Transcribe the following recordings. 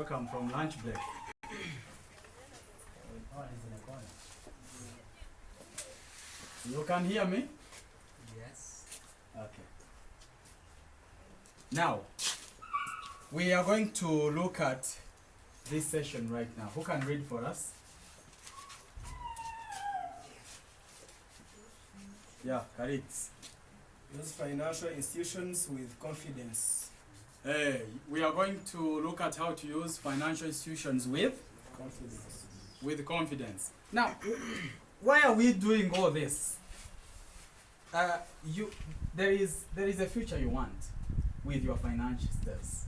Welcome from lunch break. You can hear me? Yes. Okay. Now, we are going to look at this session right now. Who can read for us? Yeah, Karitz. Use financial institutions with confidence. Hey, we are going to look at how to use financial institutions with confidence. Now, why are we doing all this? There is a future you want with your finances.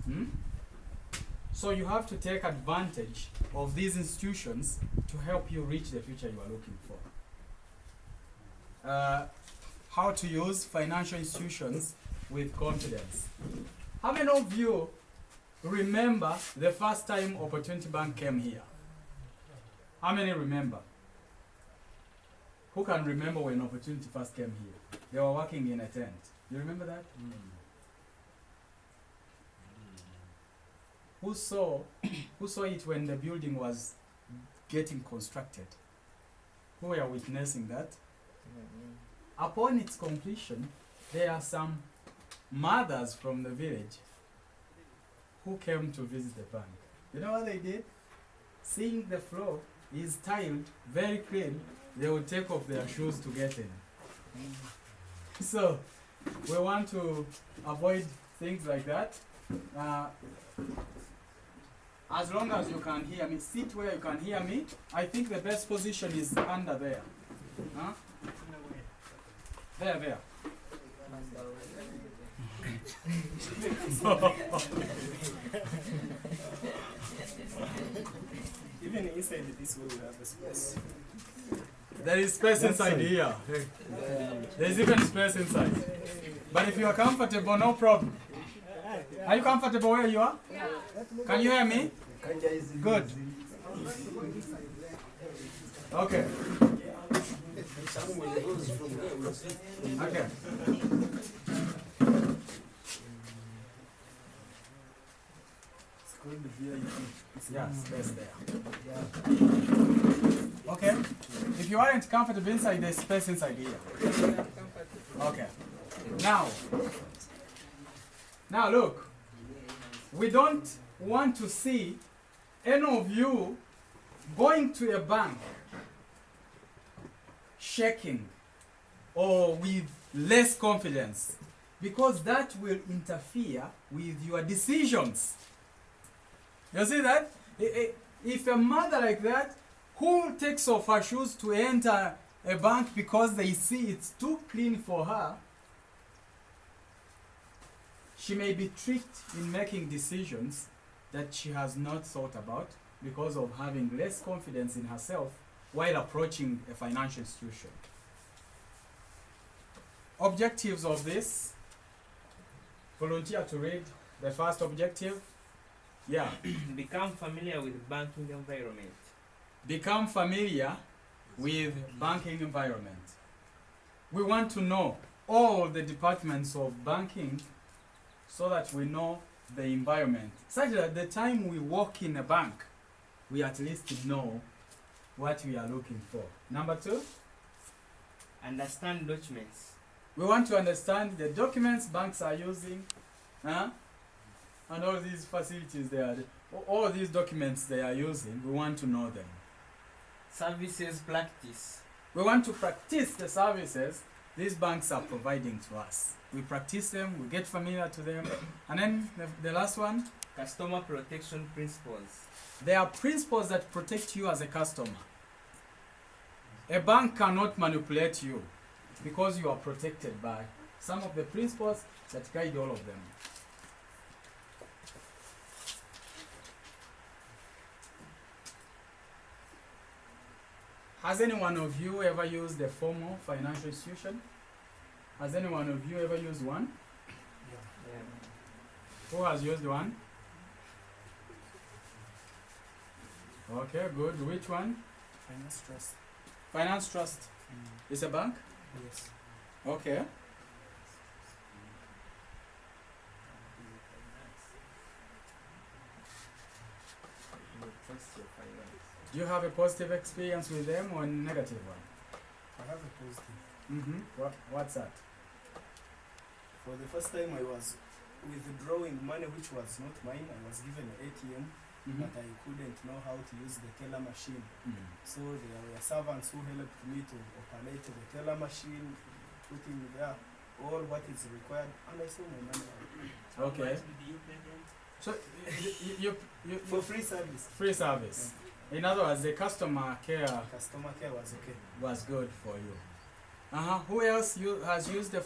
So you have to take advantage of these institutions to help you reach the future you are looking for. How to use financial institutions with confidence. How many of you remember the first time Opportunity Bank came here? How many remember? Who can remember when Opportunity first came here? They were working in a tent. You remember that? Who saw it when the building was getting constructed? Who were witnessing that? Upon its completion, there are some mothers from the village who came to visit the bank. You know what they did? Seeing the floor is tiled, very clean, they would take off their shoes to get in. So, we want to avoid things like that. As long as you can hear me, sit where you can hear me. I think the best position is under there. Huh? There. Even inside this way we have a space. There is space inside here. There is even space inside. But if you are comfortable, no problem. Are you comfortable where you are? Yeah. Can you hear me? Good. Okay. Okay. Yeah, space there. Okay. If you aren't comfortable inside, there's space inside here. Okay. Now look. We don't want to see any of you going to a bank shaking or with less confidence, because that will interfere with your decisions. You see that? If a mother like that, who takes off her shoes to enter a bank because they see it's too clean for her, she may be tricked in making decisions that she has not thought about because of having less confidence in herself while approaching a financial institution. Objectives of this. Volunteer to read the first objective. Yeah. Become familiar with banking environment. Become familiar with banking environment. We want to know all the departments of banking so that we know the environment. Such that the time we walk in a bank, we at least know what we are looking for. Number 2. Understand documents. We want to understand the documents banks are using, and all these facilities they are, all these documents they are using, we want to know them. Services practice. We want to practice the services these banks are providing to us. We practice them, we get familiar to them, and then the last one? Customer protection principles. There are principles that protect you as a customer. A bank cannot manipulate you because you are protected by some of the principles that guide all of them. Has any one of you ever used a formal financial institution? Has any one of you ever used one? Yeah. Who has used one? Okay, good. Which one? Finance trust. Finance Trust. It's a bank? Yes. Okay. Do you have a positive experience with them or a negative one? I have a positive. Mm-hmm. What's that? For the first time I was withdrawing money which was not mine. I was given an ATM, but I couldn't know how to use the teller machine. Mm. So there were servants who helped me to operate the teller machine, putting there all what is required, and I saw my money out. Okay. So you For free service. free service. In other words, the customer care Customer care was okay. was good for you. Who else has used the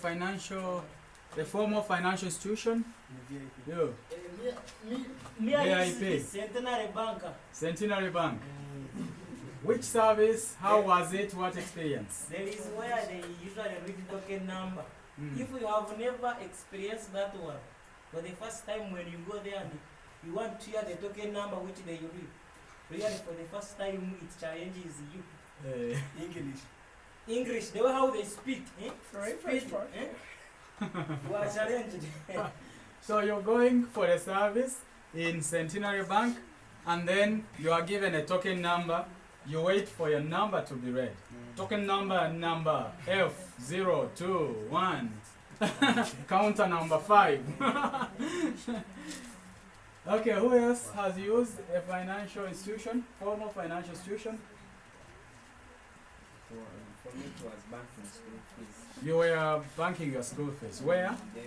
formal financial institution? In VIP. You. Me, I VIP. use the Centenary Banker. Centenary Bank. Which service? How was it? What experience? There is where they usually read token number. Mm. If you have never experienced that one, for the first time when you go there and you want to hear the token number which they read, really for the first time it challenges you. English. English, the way how they speak, Right, speak, you are challenged. So you're going for a service in Centenary Bank, and then you are given a token number. You wait for your number to be read. Token number F021. Counter number 5. Okay, who else has used a financial institution, formal financial institution? For me, it was banking school fees. You were banking your school fees. Where? Then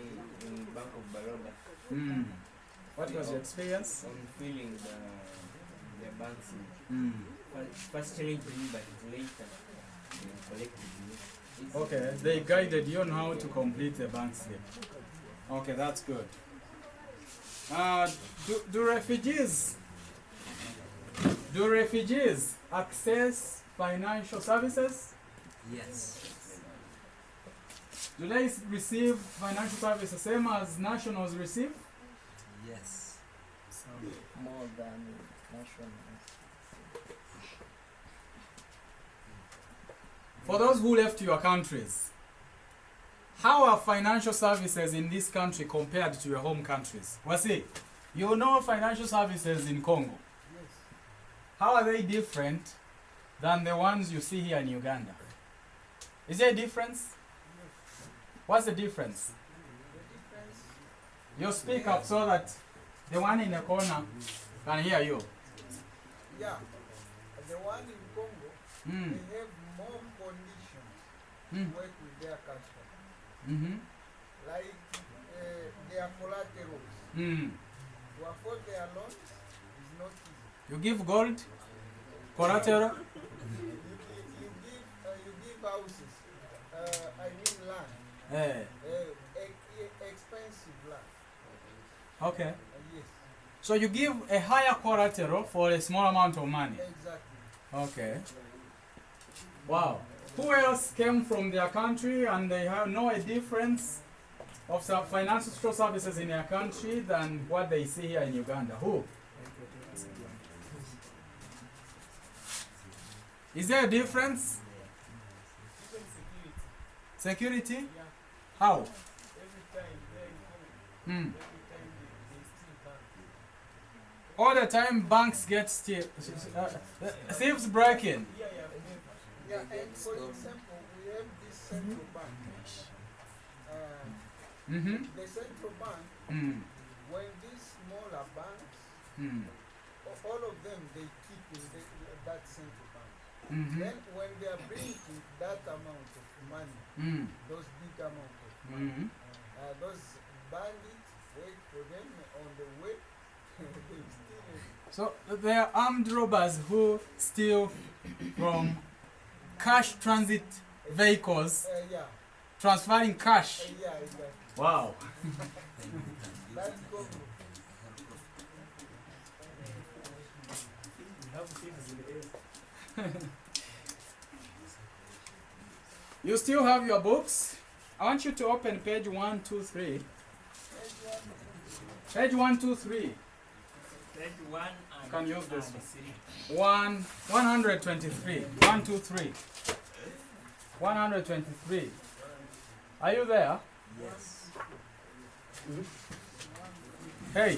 in Bank of Baroda, Mm. What was your experience? on filling the bank slip. Mm. First challenged me, but later they collected me. It's- Okay, they guided you on how to complete the bank slip. Okay, that's good. Do refugees access financial services? Yes. Do they receive financial services same as nationals receive? Yes. More than national. For those who left your countries, how are financial services in this country compared to your home countries? Wasi, you know financial services in Congo. How are they different than the ones you see here in Uganda? Is there a difference? What's the difference? You speak up so that the one in the corner can hear you. Yeah, the one in Congo, Mm. they have more conditions Mm. to work with their customers, Mm-hmm. like their collaterals. Mm. To afford their loans is not easy. You give gold, collateral. You give houses, I mean land, Eh, expensive land. okay. Yes, So you give a higher collateral for a small amount of money. exactly. Okay. Wow. Who else came from their country and they know a difference of some financial services in their country than what they see here in Uganda? Who? Is there a difference? Even security. Security? Yeah. How? Every time they're in Congo, Hmm. every time they steal bank. All the time banks get thieves break in. Yeah, and for example, we have this central bank. Mm-hmm. The central bank, Mm. when these smaller banks, Mm. all of them, they keep in that central bank. Mm-hmm. Then when they are bringing that amount of money, Mm. those big amount of money, Mm-hmm. those bandits wait for them on the way. They steal it. So they are armed robbers who steal from cash transit vehicles, Yeah, transferring cash. yeah, exactly. Wow. That's Congo. We have thieves in the air. You still have your books? I want you to open page 123. Page 123. 31 and Can use this and one. 3. 123. 123. 123. Are you there? Yes. Hey.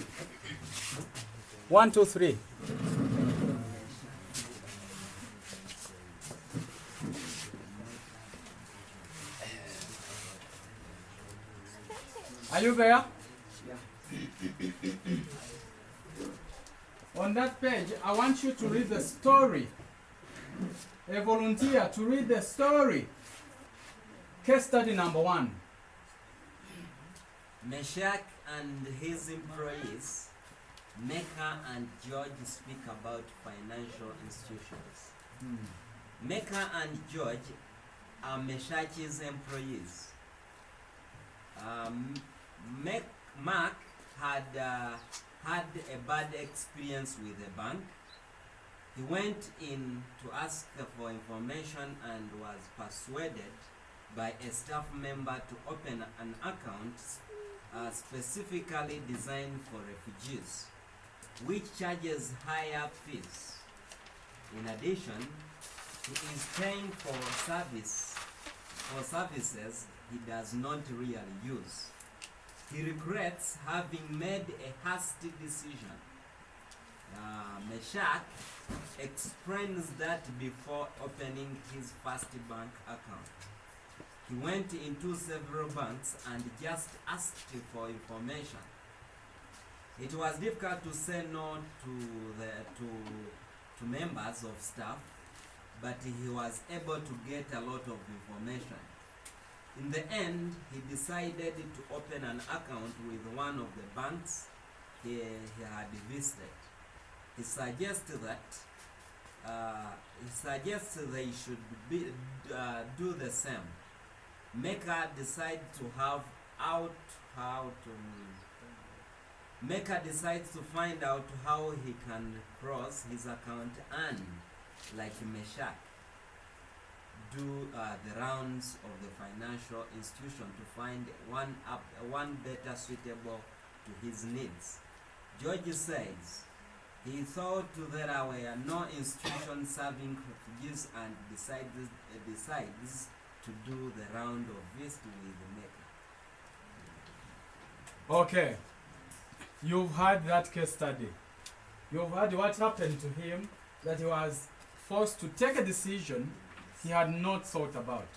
123. Are you there? Yeah. On that page, I want you to read the story. A volunteer to read the story. Case study number 1. Meshach and his employees, Mecca and George, speak about financial institutions. Mecca and George are Meshach's employees. Mark had had a bad experience with a bank. He went in to ask for information and was persuaded by a staff member to open an account specifically designed for refugees, which charges higher fees. In addition, he is paying for services he does not really use. He regrets having made a hasty decision. Meshach explains that before opening his first bank account, he went into several banks and just asked for information. It was difficult to say no to members of staff, but he was able to get a lot of information. In the end, he decided to open an account with one of the banks he had visited. He suggests they should do the same. Mecca decides to find out how he can cross his account and, like Meshach, do the rounds of the financial institution to find one better suitable to his needs. George says he thought there were no institutions serving refugees and decides to do the round of visit with Mecca. Okay. You've heard that case study. You've heard what happened to him, that he was forced to take a decision he had not thought about.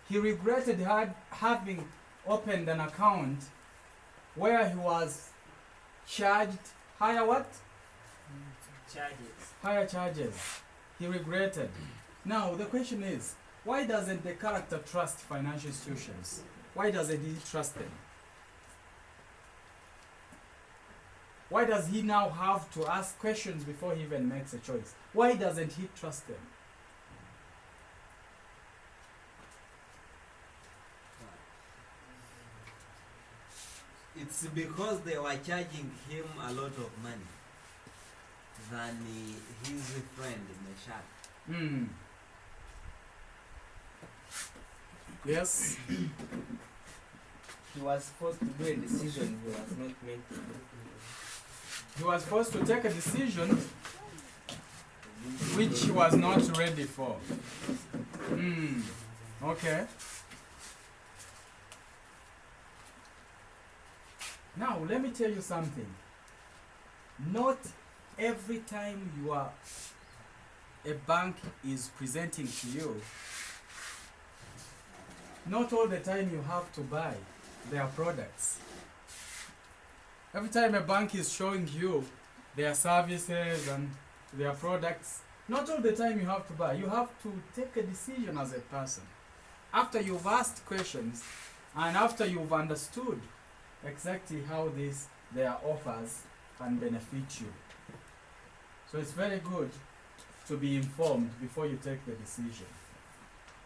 He regretted having opened an account where he was charged higher what? Charges. Higher charges. He regretted. Now the question is, why doesn't the character trust financial institutions? Why doesn't he trust them? Why does he now have to ask questions before he even makes a choice? Why doesn't he trust them? It's because they were charging him a lot of money than his friend Meshach. Yes. He was forced to do a decision he was not meant to do. He was forced to take a decision which he was not ready for. Okay. Now, let me tell you something. Not every time a bank is presenting to you, not all the time you have to buy their products. Every time a bank is showing you their services and their products, not all the time you have to buy. You have to take a decision as a person. After you've asked questions and after you've understood exactly how their offers can benefit you. So it's very good to be informed before you take the decision.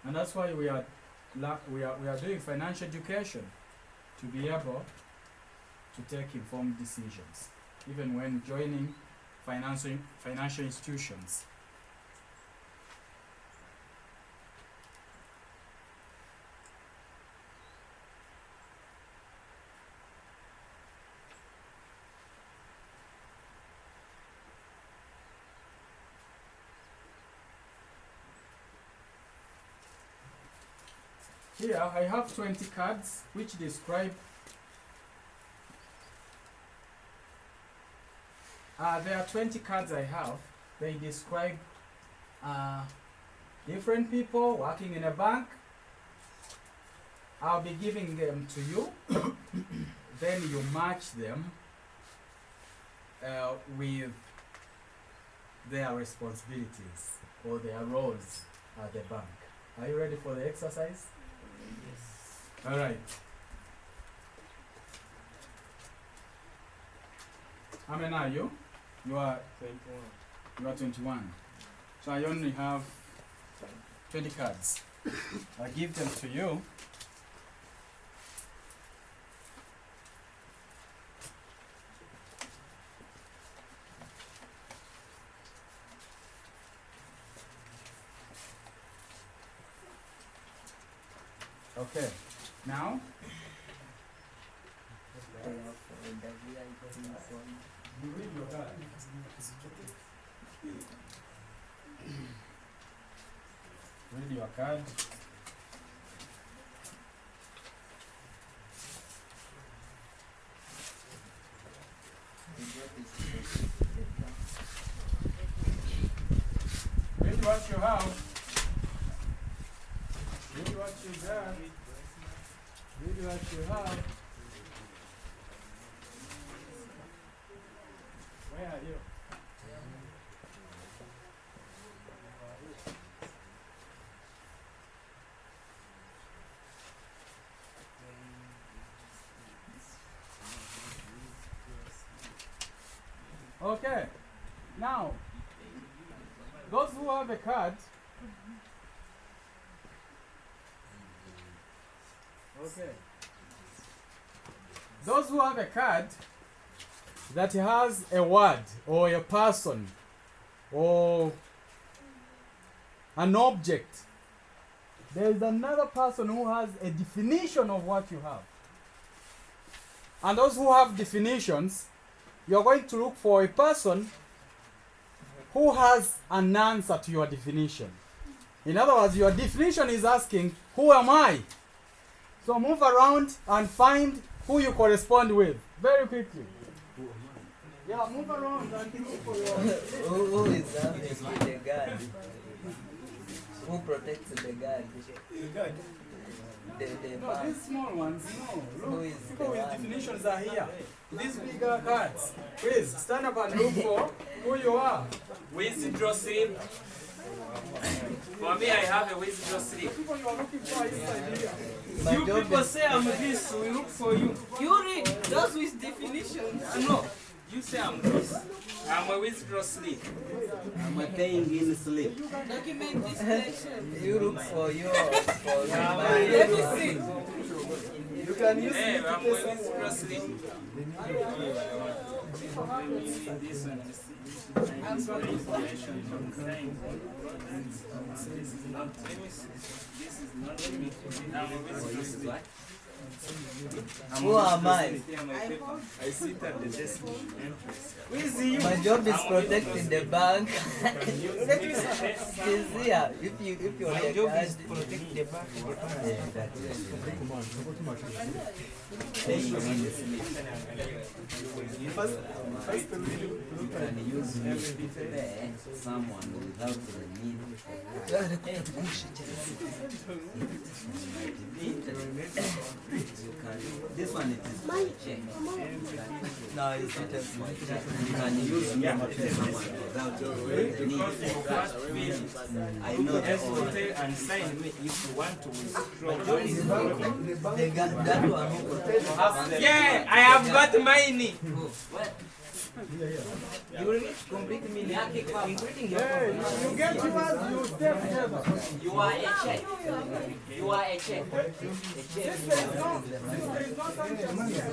And that's why we are doing financial education, to be able to take informed decisions, even when joining financial institutions. Here I have 20 cards which describe there are 20 cards I have. They describe different people working in a bank. I'll be giving them to you. then you match them with their responsibilities or their roles at the bank. Are you ready for the exercise? Yes. All right. How many are you? You are 21. So I only have 20 cards. I give them to you. Okay. Now, you read your card. Read your card. Read what you have. Read what you got. Read what you have. Where are you? Okay. Now, those who have a card. Okay. Those who have a card that has a word or a person or an object, there is another person who has a definition of what you have. And those who have definitions, you're going to look for a person who has an answer to your definition. In other words, your definition is asking, who am I? So move around and find who you correspond with. Very quickly. Yeah, move around and look for your... Who is the guard? Who protects the guard? The guard. The No, bank. these small ones, no. Who Look, is people the with one? definitions are here. These bigger cards. Please, stand up and look for who you are. Withdraw slip. For me, I have a withdraw slip. People you are looking for are inside here. My You job people is say I'm this, we look for you. You read those with definitions. No, you say I'm this. I'm a withdraw slip. I'm a paying in sleep. Document this section. you look for yours for the Let me bank. see. You can use Hey, it I'm to a pay someone. withdraw slip. This one, Who am I? I sit at the desk. My job is protecting the bank. Is here. If you're the guard, protect the bank. First You can use me to pay someone without the need you can, this one it is my check. no, it's not just my check. You can use me to pay someone without the need. I know the order. and sign me if you want to withdraw. The guard, that one who protects. Yeah, I have got money. You will need to complete me including your Hey, you get yours, you stay together. You are a check. You are a check. There is no sanction here.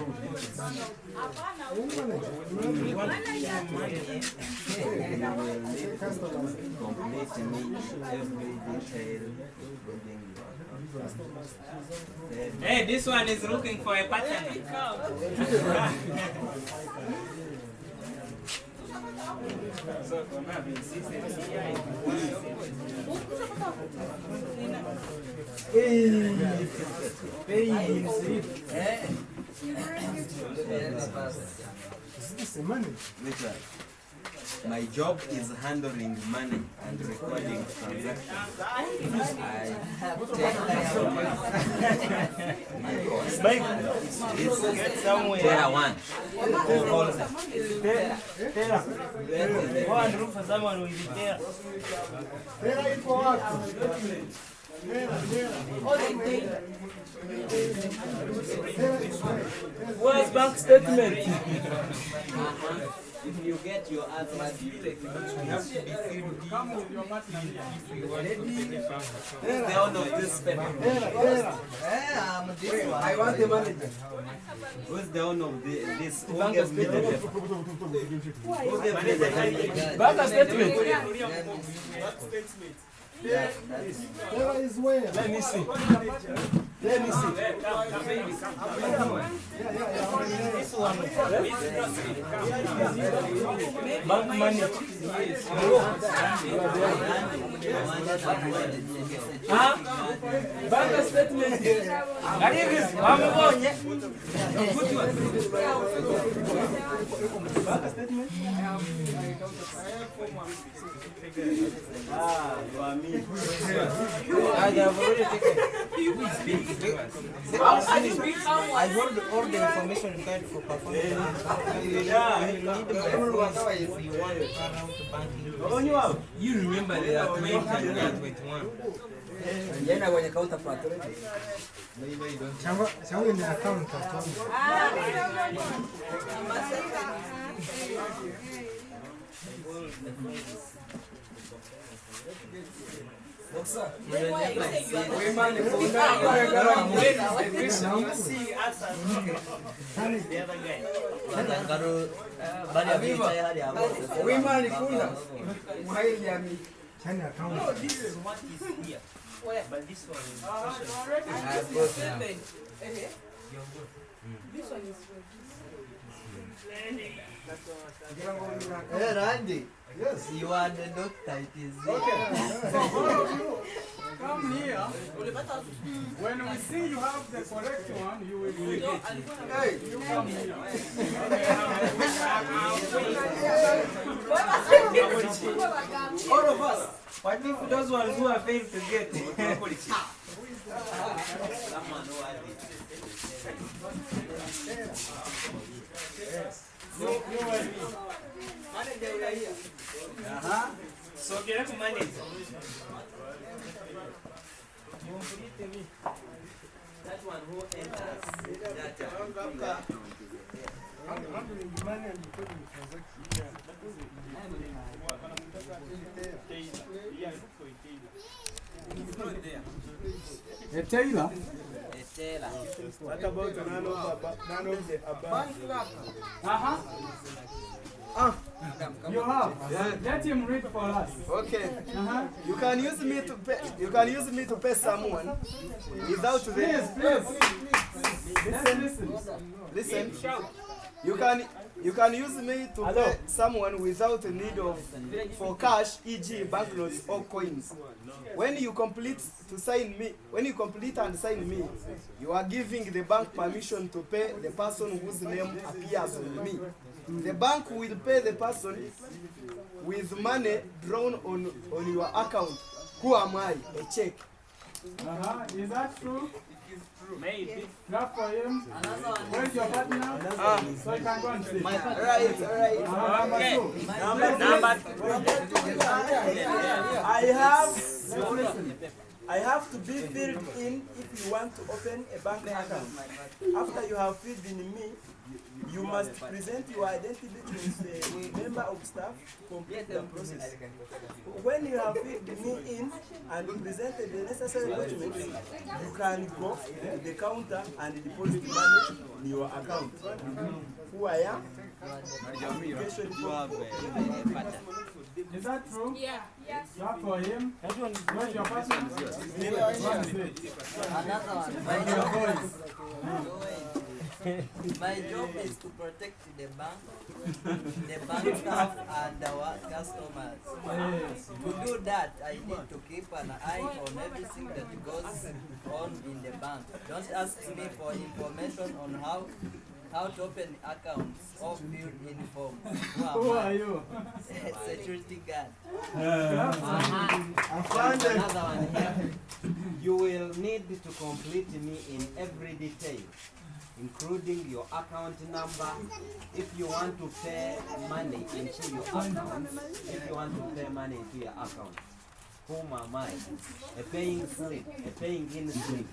Complete me every detail. Hey, this one is looking for a partner. Which one? My job is handling money and recording transactions. Get somewhere. Tera one. Tera. Go and look for someone who is there. Where's bank statement? If you get your answer, you take it. You have to be filled. Come with your partner here. Who's the owner of this paper? I want the manager. Who's the owner of this? Who gave me the paper? Who gave me the paper? Bank statement. Where is where? Let me see. Let me see. This one. Bank money. Huh? Bank statement. Wamubonye. Bank statement. Ah, for me. I have already taken. I hold all the information required for performance. You need my voice if you want to run out to banking. You remember there are 20 and there are 21. Yenda kwenye counter part. Changu ni account. Chani account. This is what is here. But this one is Hey Randy, Yes. you are the doctor. It is Okay. So all of you, come here. When we see you have the correct one, you will see. Hey. You come here. all of us. What if those ones who are failed to get? So get up manage. That one who enters data. A tailor. What about none of the above? You have. Let him read for us. Okay. You can use me to pay. You can use me to pay someone without Please, the. please. Let's listen. Listen. You can use me to pay someone without the need of for cash, e.g., banknotes or coins. When you complete and sign me, you are giving the bank permission to pay the person whose name appears on me. The bank will pay the person with money drawn on your account. Who am I? A check. Is that true? Maybe. Clap for him. Where's your partner? So you can go and see. Alright. Number I have to be filled in if you want to open a bank account. After you have filled in me, you must present your identity to the member of staff to complete the process. When you have filled me in and presented the necessary documents, you can go to the counter and deposit money in your account. Who I am? Application form. Is that true? Yeah. Yes. Clap for him. Where's your partner? another one. My job is to protect the bank staff and our customers. Yes. To do that, I need to keep an eye on everything that goes on in the bank. Don't ask me for information on how how to open accounts or fill in forms. Who are you? Security guard. I found it. Another one here. You will need to complete me in every detail, including your account number, if you want to pay money into your account, if you want to pay money into your account. Whom am I? A paying slip, a paying in slip.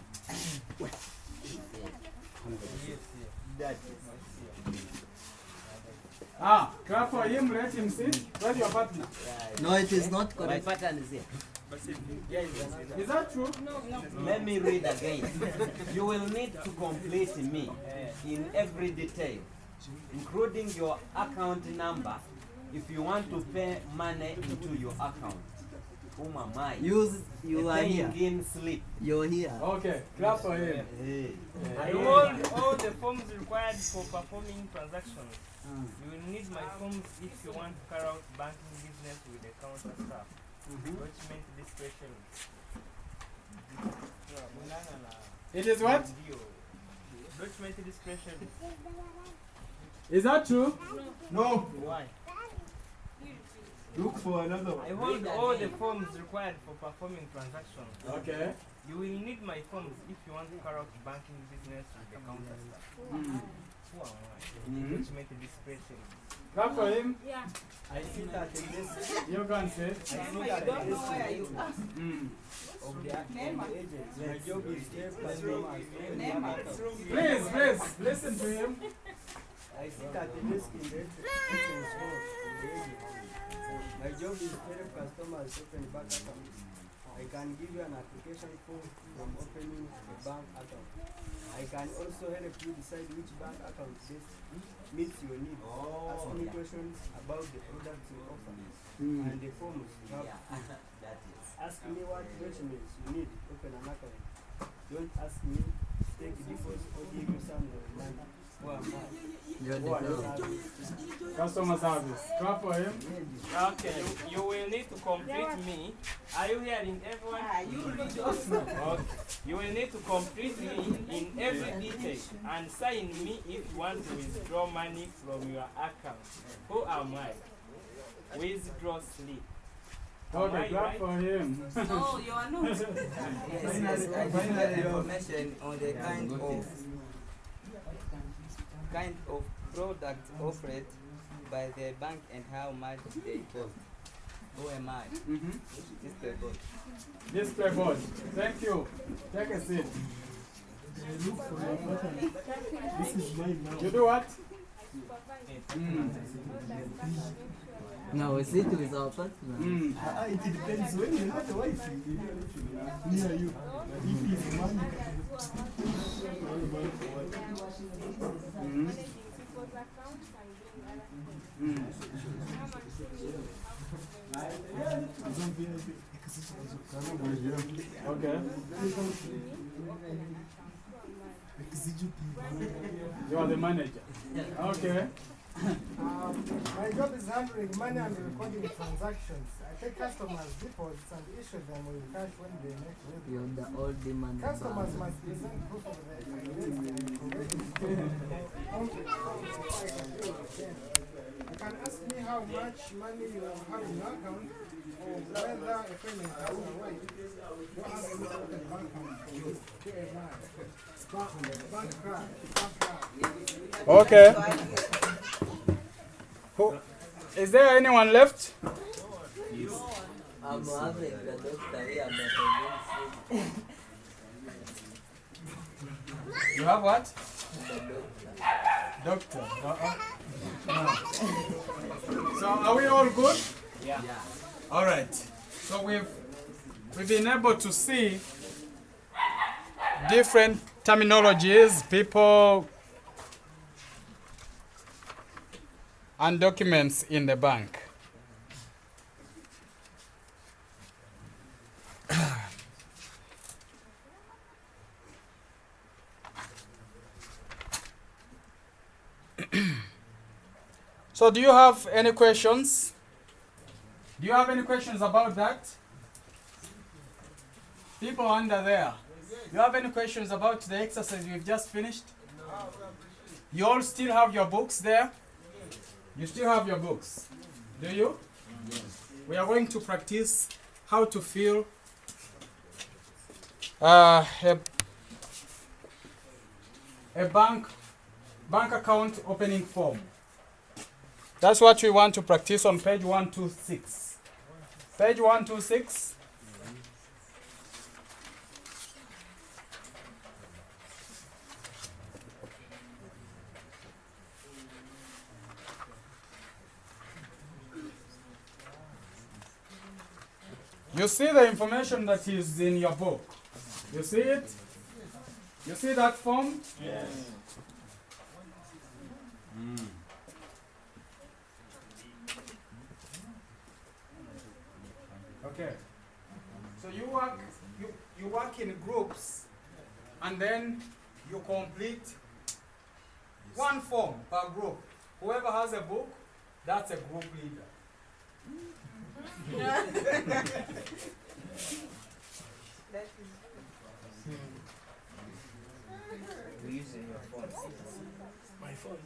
That is. Clap for him, let him sit. Where's your partner? No, it is not My correct. pattern is here. Is that true? Let me read again. You will need to complete me in every detail, including your account number, if you want to pay money into your account. Whom am I? You are here. Paying in slip. You're here. Okay, clap for him. Hey. I hold all the forms required for performing transactions. You will need my forms if you want to carry out banking business with the counter staff. Document discretion. It is what? Document discretion. Is that true? No, Why? look for another I one. hold all the forms required for performing transactions. Okay. You will need my forms if you want to carry out banking business with the counter staff. Who am I? Document discretion. Clap for him. I sit at the desk. You can say. I sit at the desk of the agents. My job is to help customers open bank accounts. Please, listen to him. I sit at the desk in the entrance hall of the agent. My job is to help customers open bank accounts. I can give you an application form from opening a bank account. I can also help you decide which bank account best meets your needs. Ask me questions about the products you offer and the forms you have. That is. Ask me what documents you need to open an account. Don't ask me to take deposits or give you some money. Who am I? You're Who are the you? girl. Customer service. Clap for him. Okay, you will need to complete me. Are you hearing everyone? Okay. You will need to complete me in every detail and sign me if you want to withdraw money from your account. Who am I? Withdraw slip. Okay, clap for him. No, you are not. Yes, additional information on the kind of product offered by the bank and how much they cost. Who am I? This paper. Display board. Thank you. Take a seat. You do what? No, we sit with our partner. It depends when you have a wife near you. If it's money, Okay. You are the manager. Okay. My job is handling money and recording transactions. I take customers' deposits and issue them with cash when they make withdrawals. You're the old demand. Customers must present proof of their identity and correct. You can ask me how much money you have in your account or whether a payment has arrived. Don't ask me what the bank account for you. Bank card. Okay. Who? Is there anyone left? I'm having the doctor here, but You have what? Doctor. No. So are we all good? Yeah. All right. So we've been able to see different terminologies, people, and documents in the bank. So do you have any questions? Do you have any questions about that? People under there. Do you have any questions about the exercise we've just finished? You all still have your books there? You still have your books, do you? We are going to practice how to fill a bank account opening form. That's what we want to practice on page 126. Page 126. You see the information that is in your book. You see it? You see that form? Yes. Okay. So you work in groups, and then you complete one form per group. Whoever has a book, that's a group leader. We're using your phone. My phone.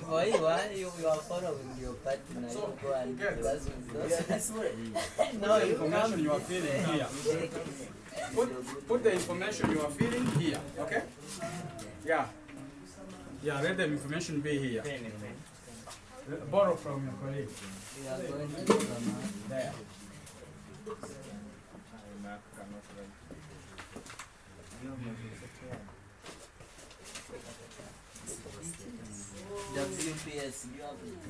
For you, you are following your partner. So, You go and yes. discuss with those. Yeah, this way. No, The you information come you are filling here. Take Put the information you are filling here, okay? Yeah. Yeah, let the information be here. Pen and pen. Borrow from your colleague. We are going to do some, There. Mark cannot write. WPS. You have it.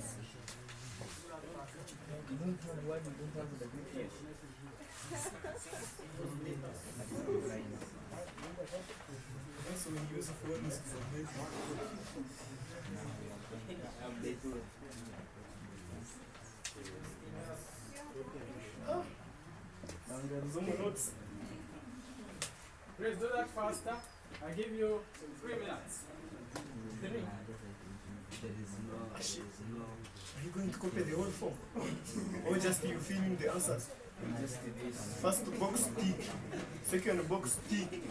You don't have what? You don't have the WPS. Please do that faster. I give you 3 minutes. Are you going to copy the whole form? Or just you filling the answers? First box tick. Second box tick.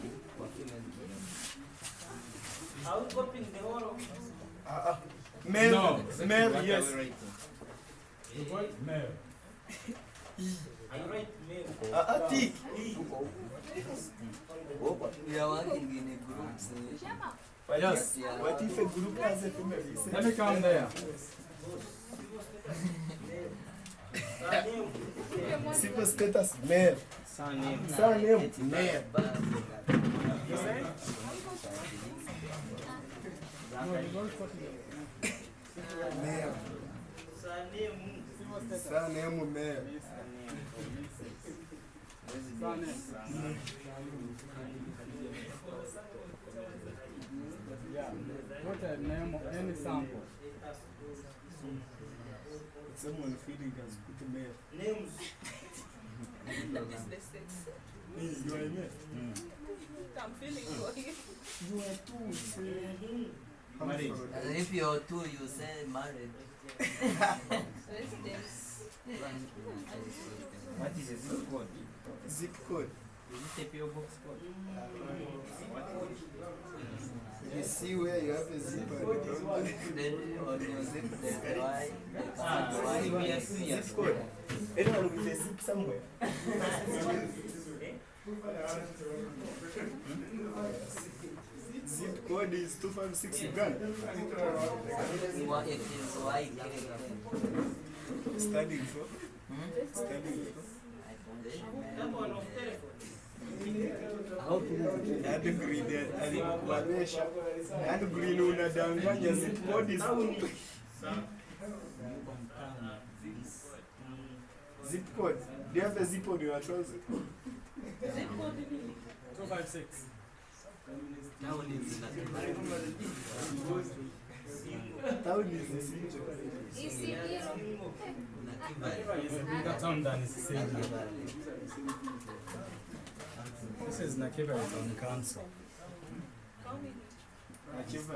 Are we copying the whole of Mail. No. Mail, What yes. are we writing? You got mail. I write mail. Tick. We are working in a group. What Yes. if- What if a group has a family? Let me come there. Simple status, mail. Surname. Surname, mail. You say? Mail. Surname, mail. Yeah. What a name of any sample. Someone feeling has put mail. Names. You are a mail. I'm feeling for you. You are two. Married. And if you're two, you say married. What is a zip code? Zip code. Is it a PO box code? You see where you have a zip code. Then on your zip, there's Y. Zip code. Anyone with a zip somewhere? Zip code is 256 Uganda. It is YK. Studying for. Studying for. And green alikuwanesha. And green unadanganya zip code is zip code. Do you have a zip on your trousers? 256. Town is the city. Nakiva is a bigger town than Sydney. This is Nakiva Town Council. Nakiva.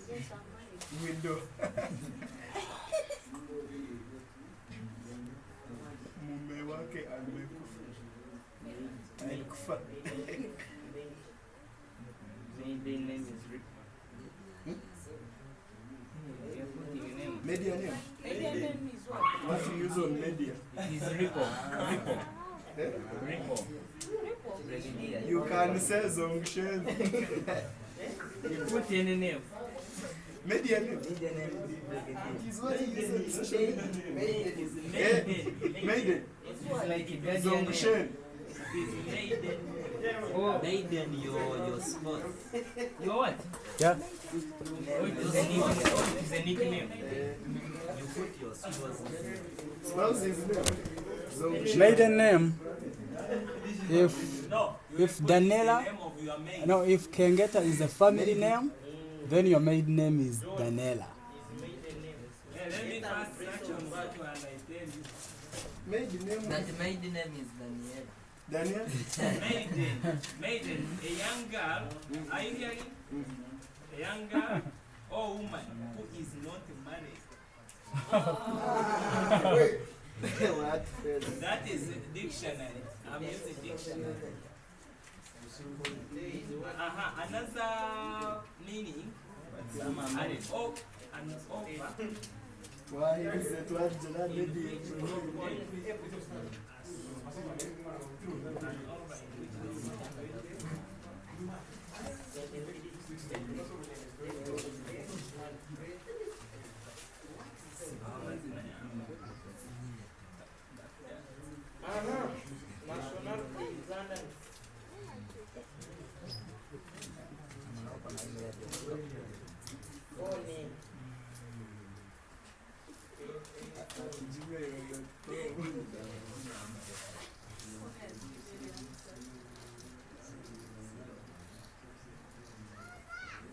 Yes, I'm married. Window. Mume wake amekufa. Maiden name is Rico. You're putting your name. Media name? Media name is what? What you use on media? It is Rico. Rico. Eh? Rico. Rico. You can say Zongshen. You put any name. Media name? Media name It is what you use on social media. Maiden is Maiden. It's like a guardian name. Zongshen. Oh, Maiden, your spot. your what? Yeah. Oh, it is a nickname. Oh, it is a nickname. You put your spot. What's his name? Zongshen. Maiden name. If No. Daniela, Name of your maid. no, if Kengeta is a family name, then your maiden name is Daniela. Yeah, let me first search on what you and I tell you. Maiden name? That maiden name is Daniel. Daniel? Maiden, a young girl, are you hearing? A young girl or woman who is not married. What? That is dictionary. I'm using dictionary. Another meaning, an over. Why is it what Jana media?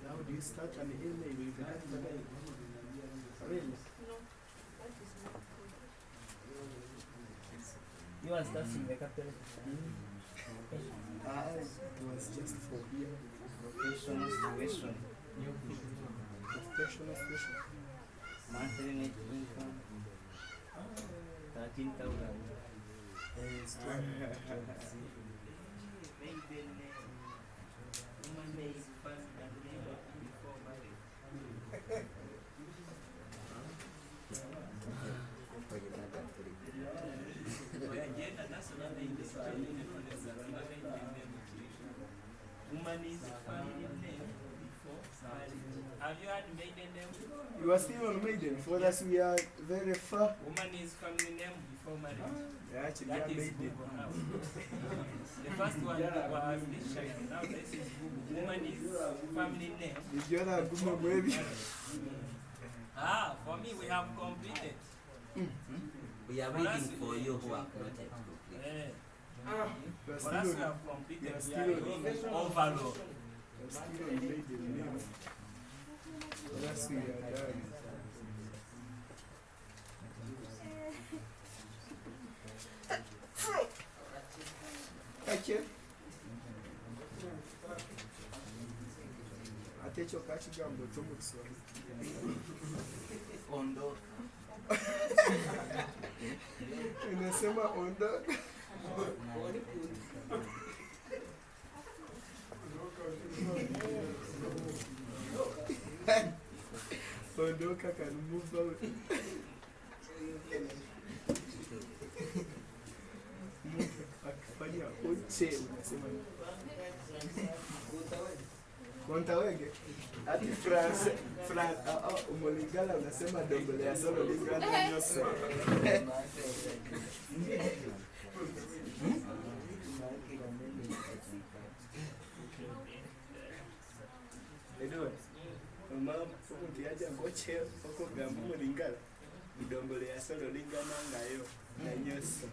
How do you start an email with that? Really? You are starting the capital. It was just for here. Professional situation. Professional special. Monthly net income. 13,000. Maiden name. Woman name is first and name before marriage. Gender national identity. Woman is family name before marriage. Have you had maiden name? You are still on Maiden. For us, we are very far. Woman is family name before marriage. Actually, That are is Maiden. Google now. The first one was dictionary. Now this is Google. Woman is family name. Did you have a good baby? For me, we have completed. We are waiting for you who have not yet completed. You are For still us, we on, have completed. Yes, We are in overload. you are still on Maiden name. For us, we are done. Kake? Ate ekyo kakigambo tomu Kiswahili. Ondo. Inasema ondoka. Ondoka can move out. Akifanya oche unasema Montawege. Ati France, umolingala unasema dombole ya solo lingala nyoso. Edward, mama umuntu yaja ngoche okugamba umolingala idombole ya solo lingana ngayo na nyoso.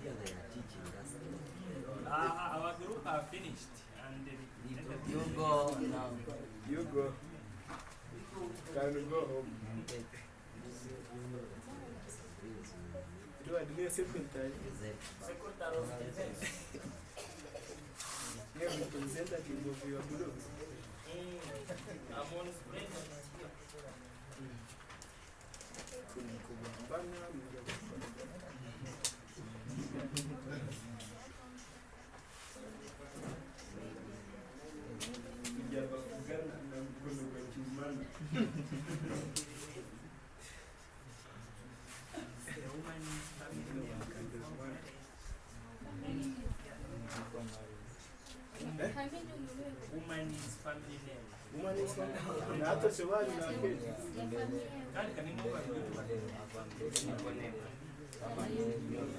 Here they are teaching us. finished. And You go now. You go. Can you go home? Do I do a second time? You have representative of your blue. I'm on spread. Woman is family name. Woman is not. Hata shawali na keti. Kani kanini kwa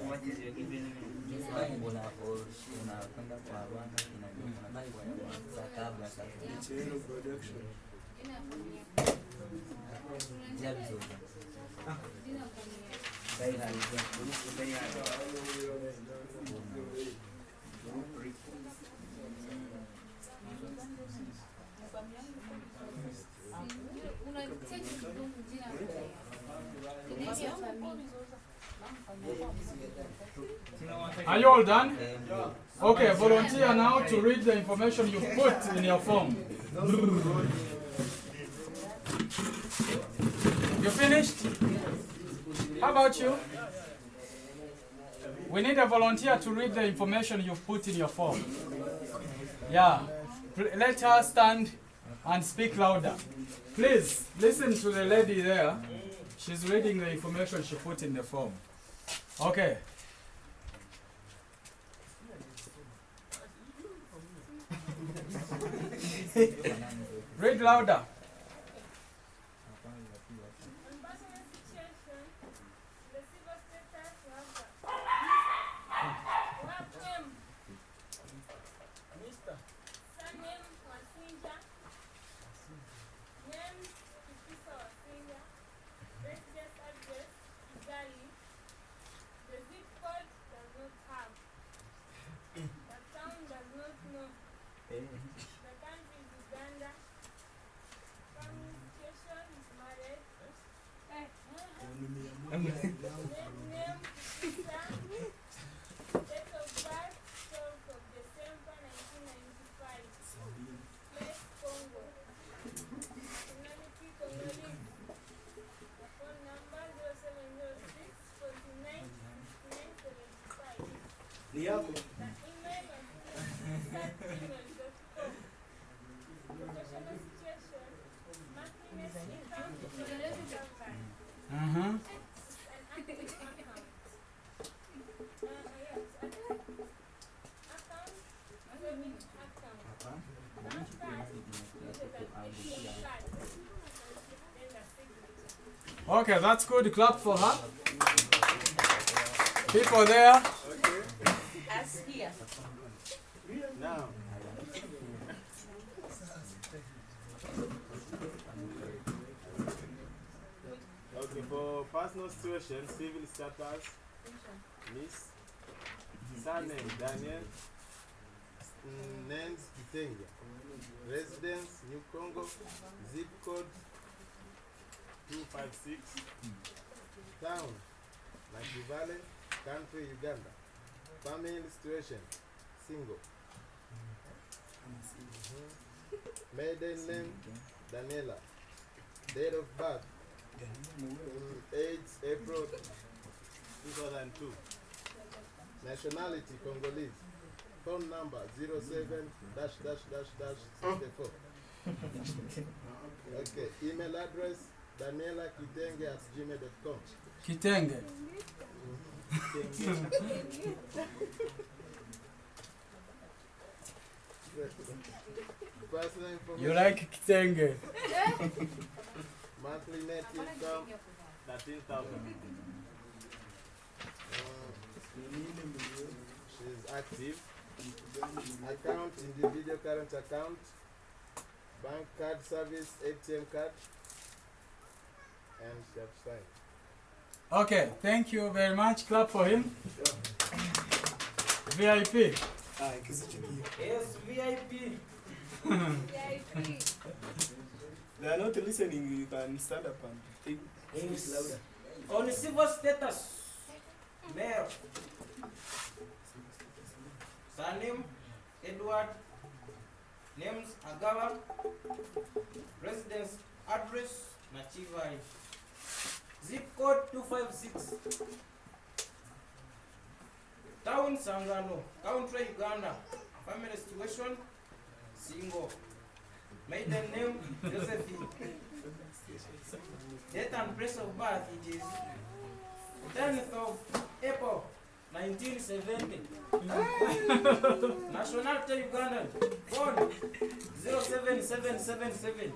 What is your given name? Unakwenda kwa bwana inajua kabla sasa. Chelo production. Are you all done? Okay, volunteer now to read the information you put in your form. You finished? How about you? We need a volunteer to read the information you've put in your form. Yeah. Let her stand and speak louder. Please, listen to the lady there. She's reading the information she put in the form. Okay. Read louder. Ni yako. Okay, that's good. Clap for her. People there. As here. Now. Okay, for personal situation, civil status, Miss, surname Daniel, names Kitenga, residence New Congo, zip code 256, town Naki Valley, country Uganda, family situation single, maiden name Daniela, date of birth age April 2002, nationality Congolese, phone number 07-64. Okay, email address daniela.kitenge@gmail.com. Kitenge. Personal information. You like Kitenge? Monthly net income 13,000. She's active. Account, individual current account, bank card service, ATM card, and she has signed. Okay, thank you very much. Clap for him. VIP. Yes, VIP. They are not listening. You can stand up and think. English louder. On civil status, mayor. Surname, Edward. Names, Agawa. Residence, address, Nachivari. Zip code 256. Town, Sangano. Country, Uganda. Family situation, single. Maiden name, Josephine. Date and place of birth, it is 10th of April, 1970. Nationality Ugandan. Phone 07777.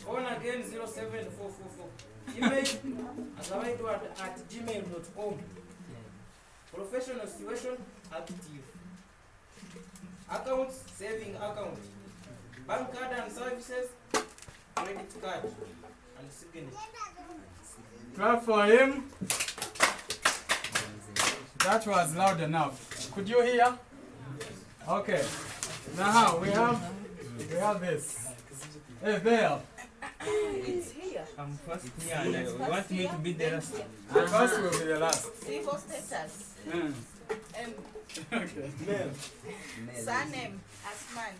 Phone again 07444. Email agawaidward@gmail.com. Professional situation active. Accounts, saving account. Bank card and services, credit card and signature. Clap for him. That was loud enough. Could you hear? Okay. Now we have this. Hey, there. It's here. I'm first here and you want me to be the last. The first will be the last. Civil status. Mm. Okay. Name. Surname, Asman.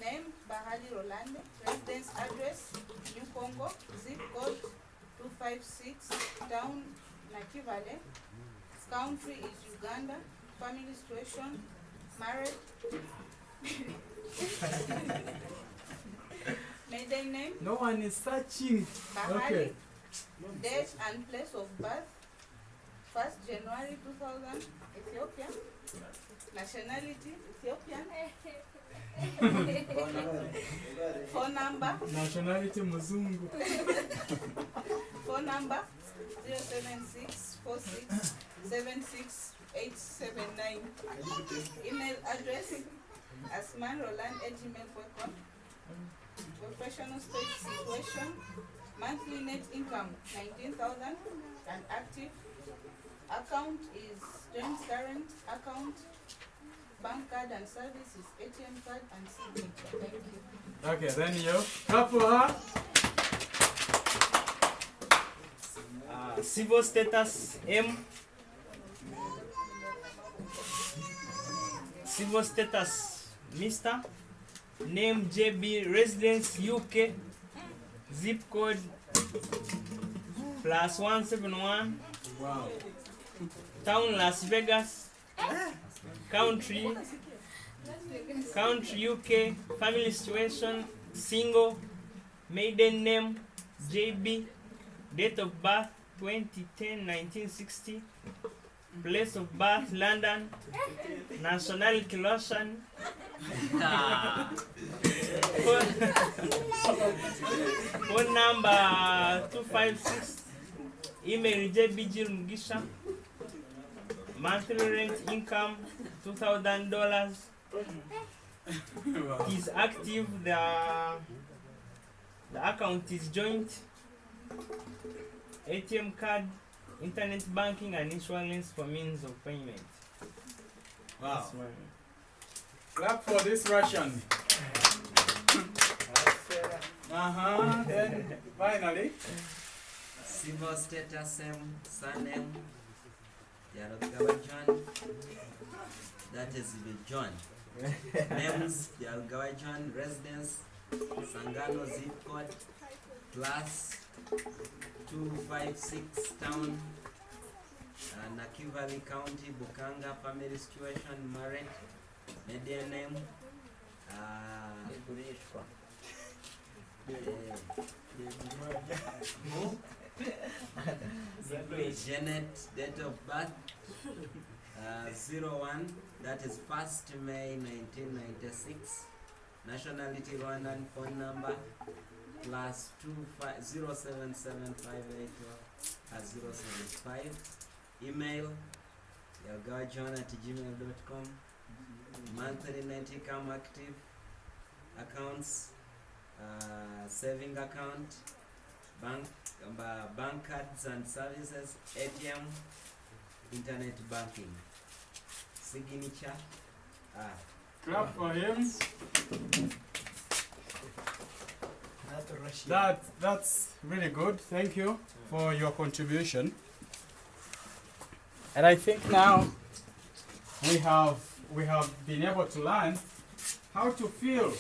Name, Bahali Rolando. Residence address, New Congo. Zip code 256. Town, Nakivale. Country is Uganda. Family situation, married. Maiden name, No one is searching. Bahali. Okay. Date and place of birth, 1st January 2000, Ethiopia. Nationality, Ethiopian. Phone number, Nationality Muzungu. phone number 07646768879. Email address asmanroland@gmail.com. Professional state situation, monthly net income 19,000 and active. Account is joint current account. Bank card and services, ATM card and signature. Thank you. Okay, then you. Clap for her. Civil status M. Civil status Mr. Name JB. Residence UK. Zip code +171. Wow. Town Las Vegas. Country UK. Family situation single. Maiden name JB. Date of birth 2010-1960. Place of birth London. Nationality Russian. Phone number 256. Email jbgmugisha. Monthly rent income $2,000. Wow. It is active. The account is joint. ATM card, internet banking, and insurance for means of payment. Wow. That's my- Clap for this Russian. Then finally. Civil status M, surname, Yaragawa John. That is the John. Names, Yaragawa John. Residence, Sangano. Zip code +256. Town, Nakivale County, Bukanga. Family situation, married. Median name, Janet. Date of birth 01, that is 1st May 1996. Nationality Rwandan. Phone number +2507758 Email yaragawajohn@gmail.com. Monthly net income active. Accounts, saving account, bank cards and services, ATM, internet banking. signature. Clap for him. That's That's really good. Thank you for your contribution. And I think now we have been able to learn how to fill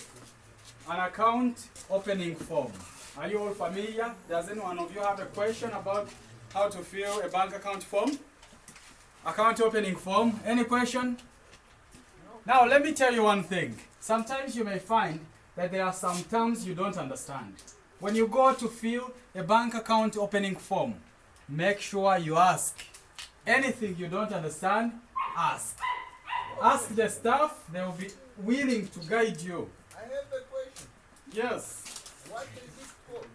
an account opening form. Are you all familiar? Does any one of you have a question about how to fill a bank account form? Account opening form. Any question? Now let me tell you one thing. Sometimes you may find that there are some terms you don't understand. When you go to fill a bank account opening form, make sure you ask. Anything you don't understand, ask. Ask the staff, they will be willing to guide you. I have a question. Yes. What is it called?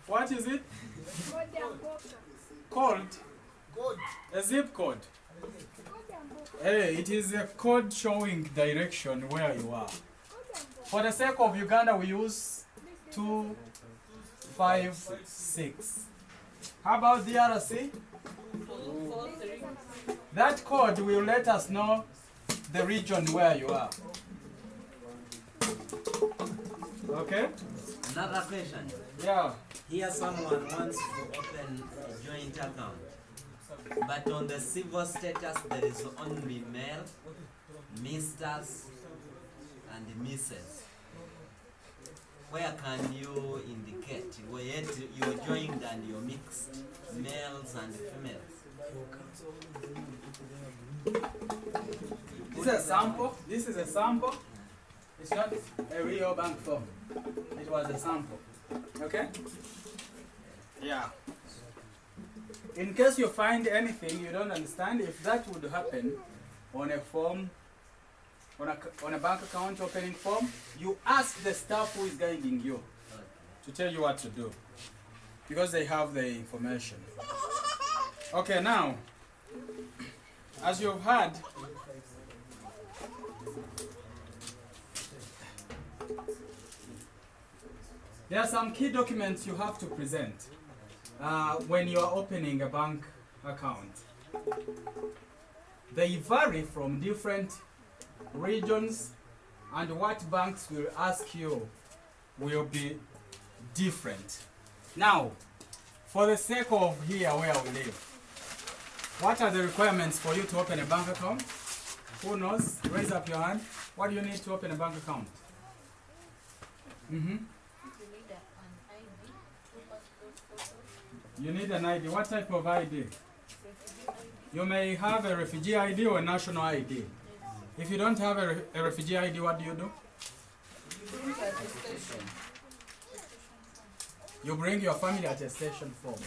What is it? Called God. a zip code. Hey, it is a code showing direction where you are. For the sake of Uganda, we use 256. How about DRC? 243. That code will let us know the region where you are. Okay? Another question. Yeah. Here someone wants to open a joint account, but on the civil status there is only male, Misters and Mrs. Where can you indicate where you're joined and you're mixed, males and females? This is a sample. This is a sample. It's not a real bank form. It was a sample. Okay? Yeah. In case you find anything you don't understand, if that would happen on a form, on a bank account opening form, you ask the staff who is guiding you to tell you what to do, because they have the information. Okay, now, as you've heard, there are some key documents you have to present when you are opening a bank account. They vary from different regions, and what banks will ask you will be different. Now, for the sake of here where we live, what are the requirements for you to open a bank account? Who knows? Raise up your hand. What do you need to open a bank account? You need an ID. What type of ID? You may have a refugee ID or a national ID. If you don't have a refugee ID, what do you do? You bring your family attestation form.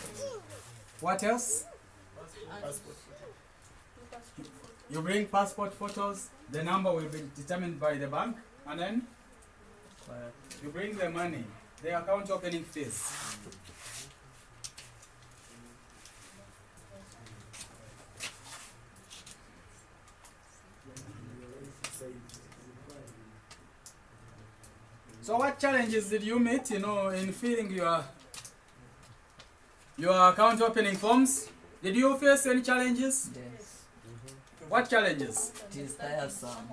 What else? You bring passport photos. The number will be determined by the bank. And then you bring the money, the account opening fees. So what challenges did you meet, in filling your account opening forms? Did you face any challenges? Yes. What challenges? It is tiresome.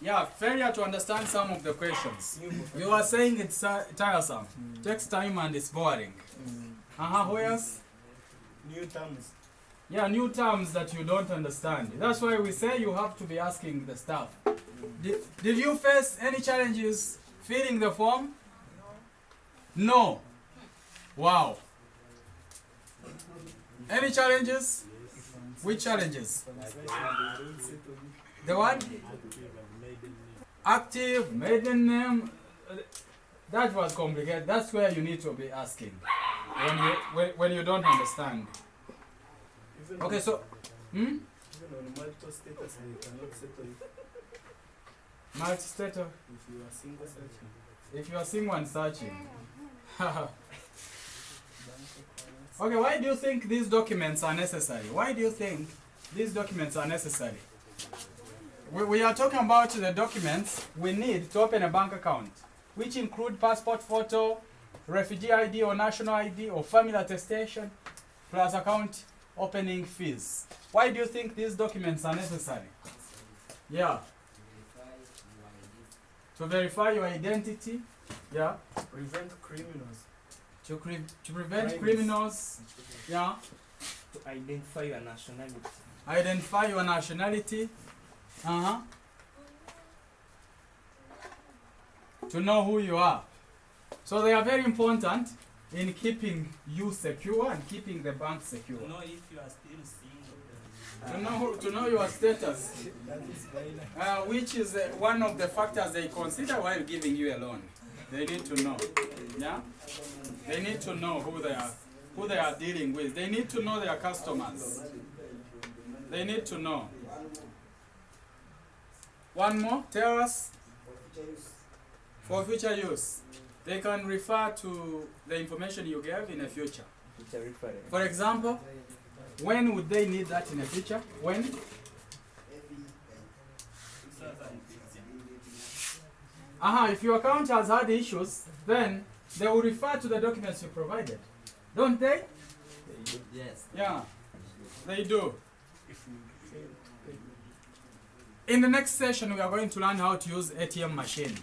Yeah, failure to understand some of the questions. You are saying it's tiresome. Takes time and it's boring. Who else? new terms. Yeah, new terms that you don't understand. That's why we say you have to be asking the staff. Did you face any challenges filling the form? No. Wow. Any challenges? Which challenges? The one? Active, maiden name. That was complicated. That's where you need to be asking when you don't understand. Okay, so Even on multiple status, they cannot settle it multi-status. if you are single searching. If you are single and searching. Okay, why do you think these documents are necessary? Why do you think these documents are necessary? We are talking about the documents we need to open a bank account, which include passport photo, refugee ID or national ID or family attestation, plus account opening fees. Why do you think these documents are necessary? Yeah. To verify your identity. Yeah. Prevent criminals. To prevent Crimes. criminals. Yeah. To identify your nationality. Identify your nationality. Uh-huh. To know who you are. So they are very important in keeping you secure and keeping the bank secure. To know if you are still single. To know your status, which is one of the factors they consider while giving you a loan. They need to know. Yeah? They need to know who they are dealing with. They need to know their customers. They need to know. One more, tell us. For future use. They can refer to the information you gave in the future. For example, when would they need that in the future? When? If your account has had issues, then they will refer to the documents you provided. Don't they? Yes. Yeah, they do. In the next session, we are going to learn how to use ATM machine.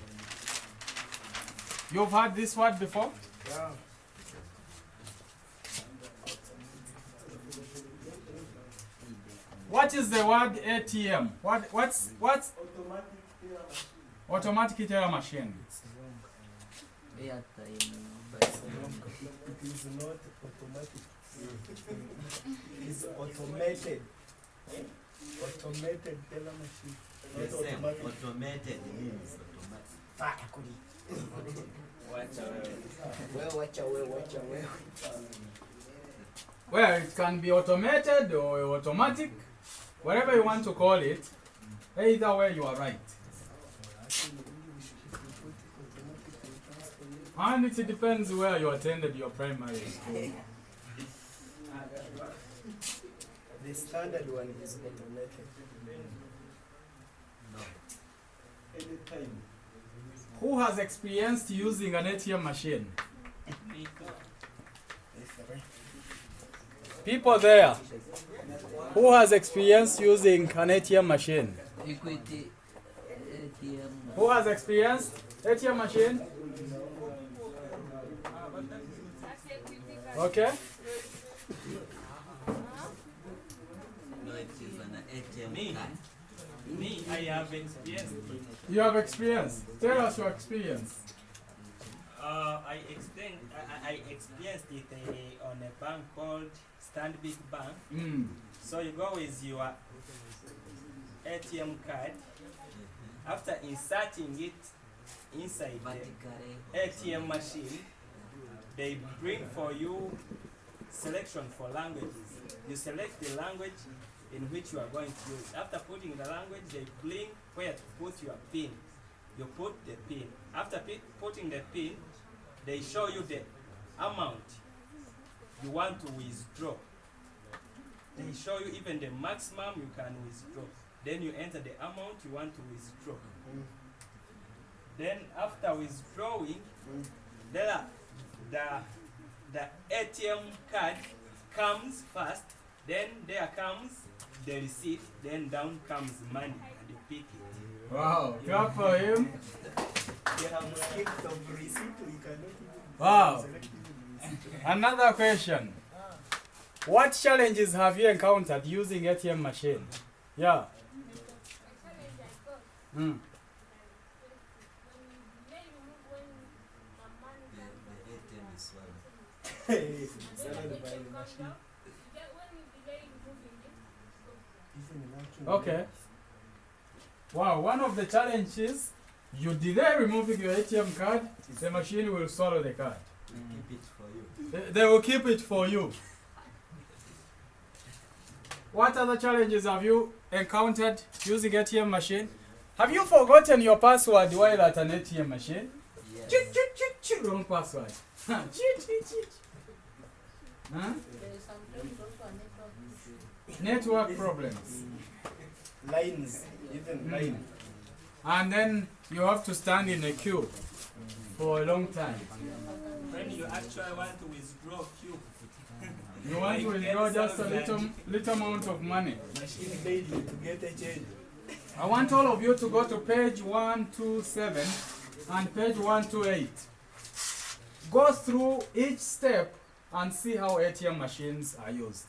You've heard this word before? Yeah. What is the word ATM? What's automatic teller machine? It is not automatic. It is automated. Automated teller machine. The same. Automated means automatic. Well, it can be automated or automatic, whatever you want to call it. Either way, you are right. And it depends where you attended your primary school. The standard one is automated. No. Who has experienced using an ATM machine? People there. Who has experienced using an ATM machine? Equity ATM. Who has experienced ATM machine? Okay. No, it is an ATM Me? card. Me, I have experienced it. You have experience. Tell us your experience. I experienced it on a bank called Stanbic Bank. Mm. So you go with your ATM card. After inserting it inside the ATM machine, they bring for you selection for languages. You select the language in which you are going to use. After putting the language, they bring where to put your PIN. You put the PIN. After putting the PIN, they show you the amount you want to withdraw. They show you even the maximum you can withdraw. Then you enter the amount you want to withdraw. Then after withdrawing, the ATM card comes first, then there comes the receipt, then down comes money, and you pick it. Wow. Clap for him. You have skipped the receipt, you cannot even Wow. select it. Another question. What challenges have you encountered using ATM machine? Yeah. Mm. The ATM is swallowed. Swallowed by the machine. Okay. Wow, one of the challenges, you delay removing your ATM card, the machine will swallow the card. Keep it for you. They will keep it for you. What other challenges have you encountered using ATM machine? Have you forgotten your password while at an ATM machine? Yes. Cheat, cheat, cheat, cheat. Wrong password. Cheat, cheat, cheat. Huh? There is sometimes also a network issue. Network problems. Lines, even line. And then you have to stand in a queue for a long time. When you actually want to withdraw, You want to withdraw just a little amount of money. Machine made you to get a change. I want all of you to go to page 127 and page 128. Go through each step and see how ATM machines are used.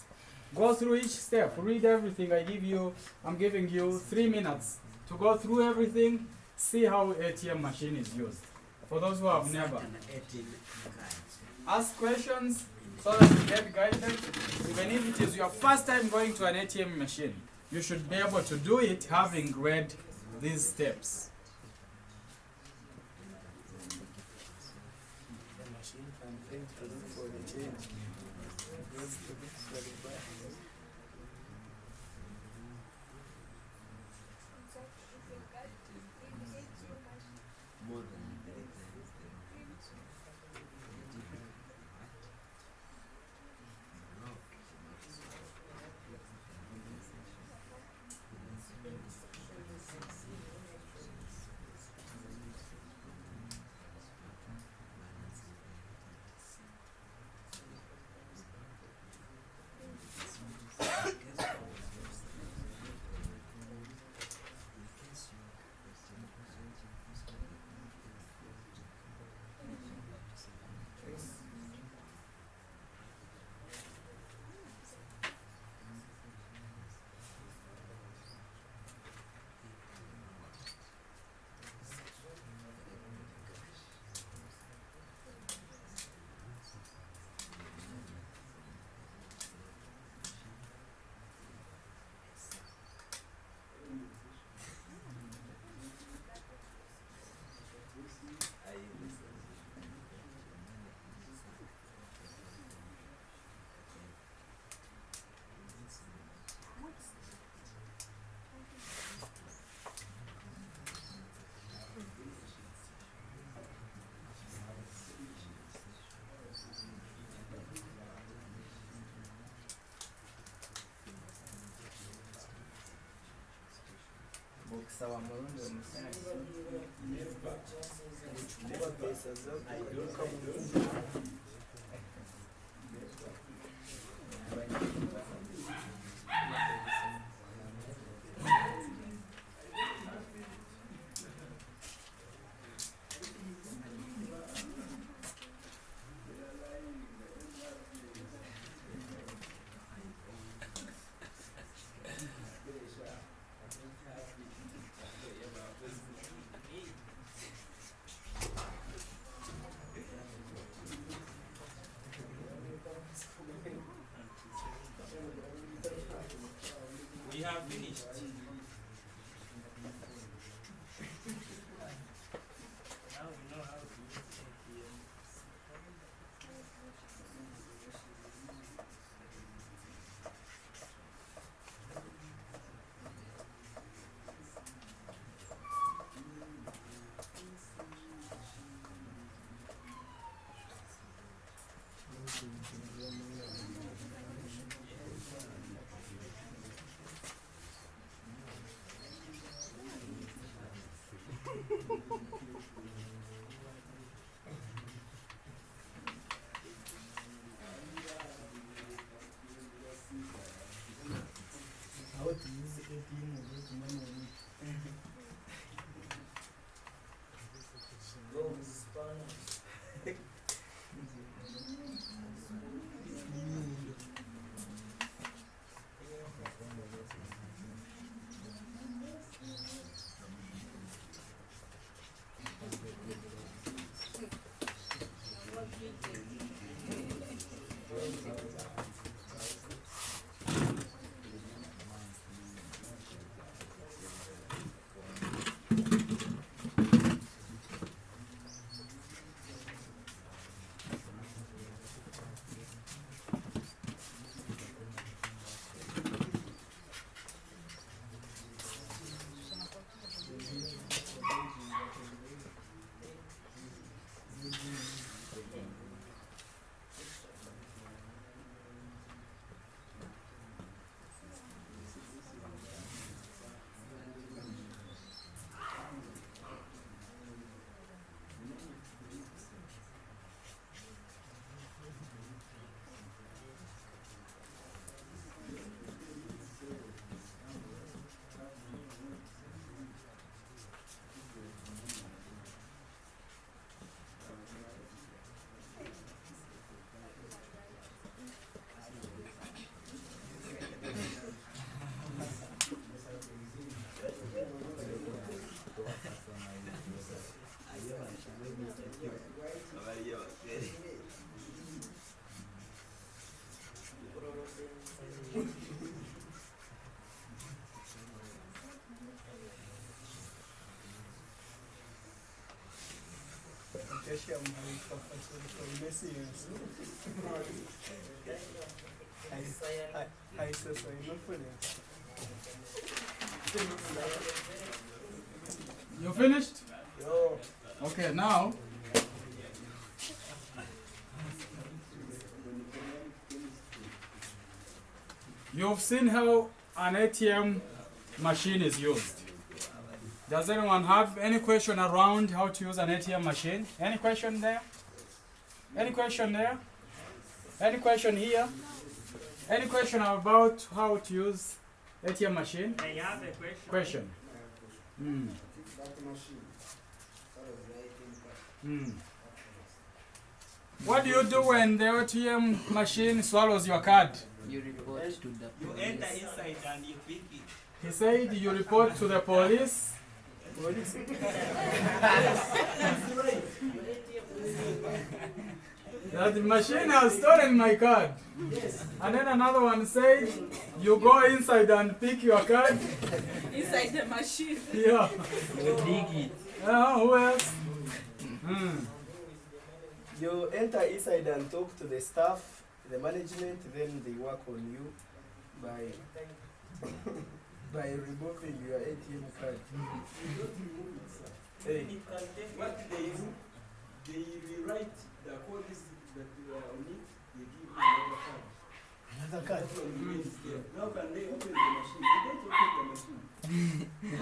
Go through each step, read everything I give you. I'm giving you 3 minutes to go through everything, see how ATM machine is used. For those who have never. Ask questions so that you get guided. Even if it is your first time going to an ATM machine, you should be able to do it having read these steps. The machine can think to look for the change. Goes to look for the buy. More than the Sawa Murundi wa Musasi. Kuchukua pesa zote kutoka Murundi. We have finished. Now we know how to use ATM. How to use ATM without money on it. Go with Spanish. I say so, not for You finished? Yo. Okay, now. You've seen how an ATM machine is used. Does anyone have any question around how to use an ATM machine? Any question there? Any question there? Any question here? Any question about how to use ATM machine? I have a question. Question. Mm. Mm. What do you do when the ATM machine swallows your card? You report to the You police. enter inside and you pick it. He said you report to the police. That the machine has stolen my card. And then another one said you go inside and pick your card. Inside the machine. Yeah. You dig it. Who else? Mm. You enter inside and talk to the staff, the management, then they work on you by by removing your ATM card. Hey. What they do, they rewrite the codes that are on it, they give you another card. Another card. Now can they open the machine? They don't open the machine. They give you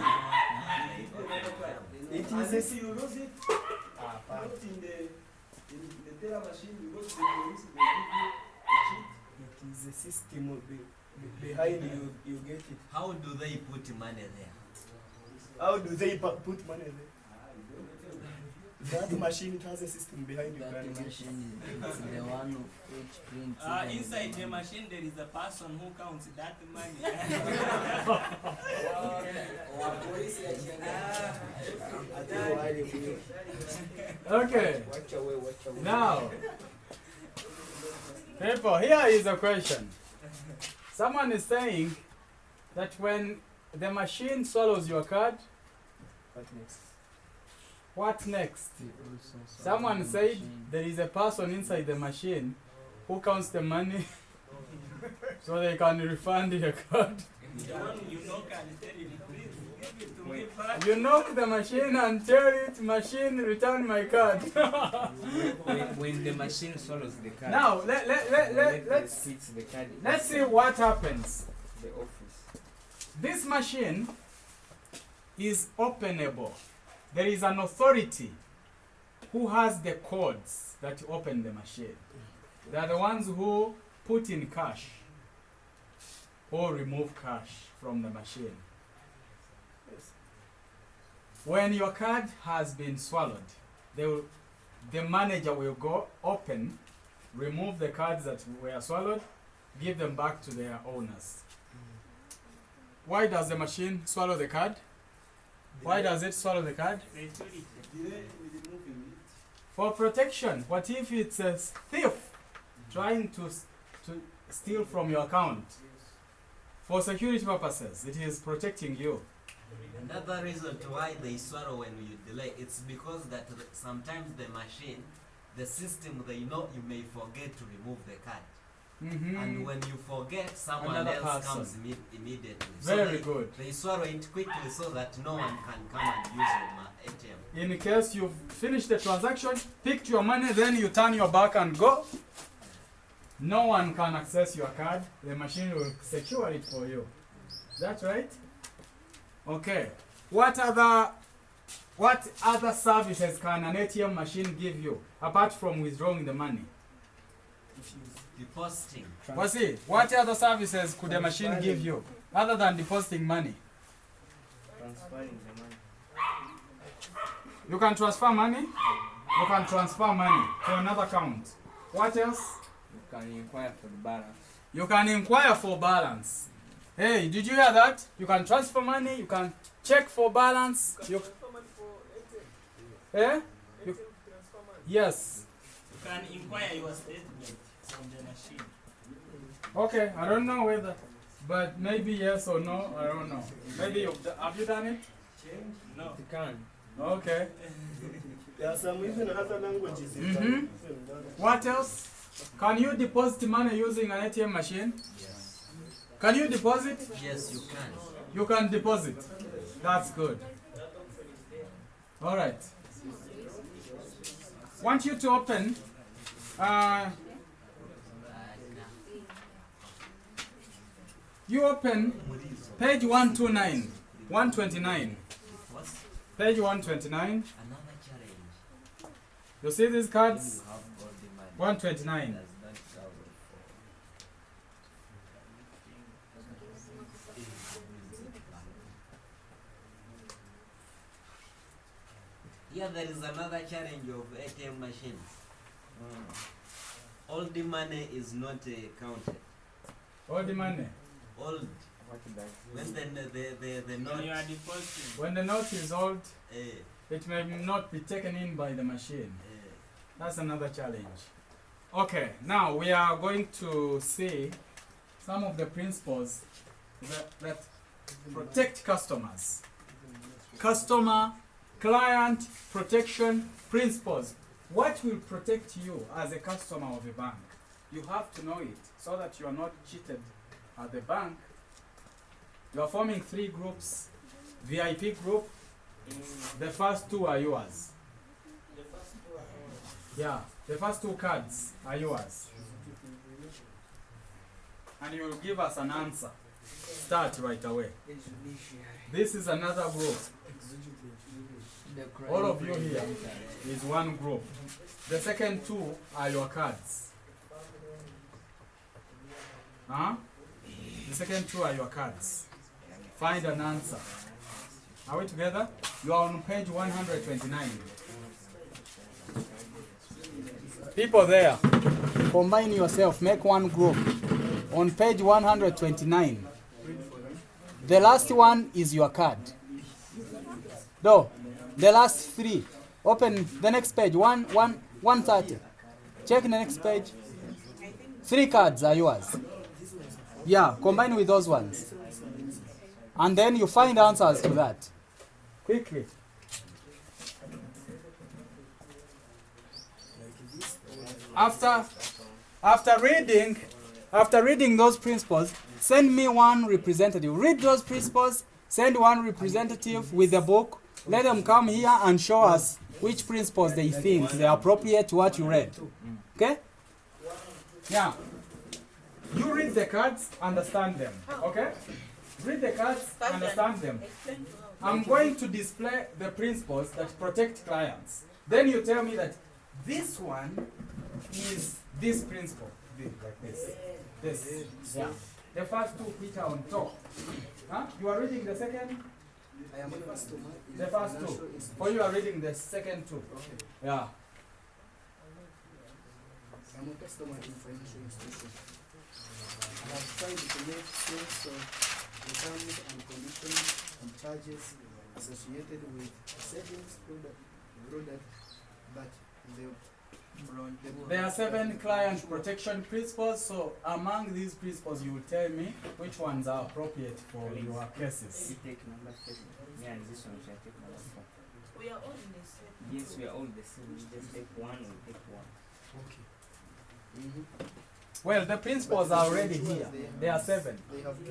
another card. It is And a if you lose it, not in the teller machine, you go to the police, they give you a cheat. It is a system behind you, you get it. How do they put money there? How do they put money there? That machine, it has a system behind That it. machine is the one of which prints. even Inside the machine there is a person who counts that money. Okay. Watch away, watch away. Now, people, here is a question. Someone is saying that when the machine swallows your card, What next? what next? they also saw Someone the said machine. there is a person inside the machine who counts the money so they can refund your card. The one you knock and tell him, please give it to me back. You knock the machine and tell it, machine, return my card. when the machine swallows the card. Now, let's quits the card. let's see what happens. The office. This machine is openable. There is an authority who has the codes that open the machine. They are the ones who put in cash or remove cash from the machine. When your card has been swallowed, the manager will go open, remove the cards that were swallowed, give them back to their owners. Why does the machine swallow the card? Why does it swallow the card? Security. Delay with removing it. For protection. What if it's a thief trying to steal from your account? For security purposes, it is protecting you. Another reason to why they swallow when you delay, it's because that sometimes the machine, the system, they know you may forget to remove the card. Mm-hmm. And when you forget, someone Another else person. comes immediately. Very they, good. They swallow it quickly so that no one can come and use your ATM. In case you've finished the transaction, picked your money, then you turn your back and go, no one can access your card. The machine will secure it for you. That's right? Okay. What other services can an ATM machine give you apart from withdrawing the money? Depositing. What's it? What other services could a machine give you other than depositing money? Transferring the money. You can transfer money. You can transfer money to another account. What else? You can inquire for the balance. You can inquire for balance. Hey, did you hear that? You can transfer money. You can check for balance. You eh? You, yes. You can inquire your statement from the machine. Okay. I don't know whether, but maybe yes or no. I don't know. Maybe have you done it? No. You can. Okay. There are some even other languages. Mhm. What else? Can you deposit money using an ATM machine? Yes. Can you deposit? Yes, you can. You can deposit. That's good. All right. Want you to open you open page 129, 129. What's Page 129. another challenge? You see these When cards? you have all the money. 129. Does not cover for. Here there is another challenge of ATM machines. All the money is not counted. All the money. All What does when the When note you are depositing. When the note is old, eh, it may not be taken in by the machine. That's another challenge. Okay, now we are going to see some of the principles that protect customers. Customer, client protection principles. What will protect you as a customer of a bank? You have to know it so that you are not cheated at the bank. You are forming 3 groups. VIP group, the first 2 are yours. Yeah, the first 2 cards are yours. And you will give us an answer. Start right away. This is another group. All of you here is one group. The second 2 are your cards. Huh? The second 2 are your cards. Find an answer. Are we together? You are on page 129. People there, combine yourself, make one group. On page 129. The last one is your card. No, the last 3. Open the next page, 130. Check the next page. 3 cards are yours. Yeah, combine with those ones. And then you find answers to that. Quickly. After reading those principles, send me one representative. Read those principles, send one representative with the book. Let them come here and show us which principles they think they are appropriate to what you read. Okay? Yeah. You read the cards, understand them. Okay? Read the cards, understand them. I'm going to display the principles that protect clients. Then you tell me that this one is this principle. Like this. This. Yeah. The first 2 which are on top. Huh? You are reading the second? I am a customer. The first 2. For you are reading the second 2. Yeah. I'm a customer in financial institution. I have tried to make sense of the terms and conditions and charges associated with savings product but There are 7 client protection principles, so among these principles you will tell me which ones are appropriate for your cases. You take number 7. Me and this one shall take number 4. We are all in the same. Yes, we are all the same. You just take one, we take one. okay. Well, the principles are already here. There are 7.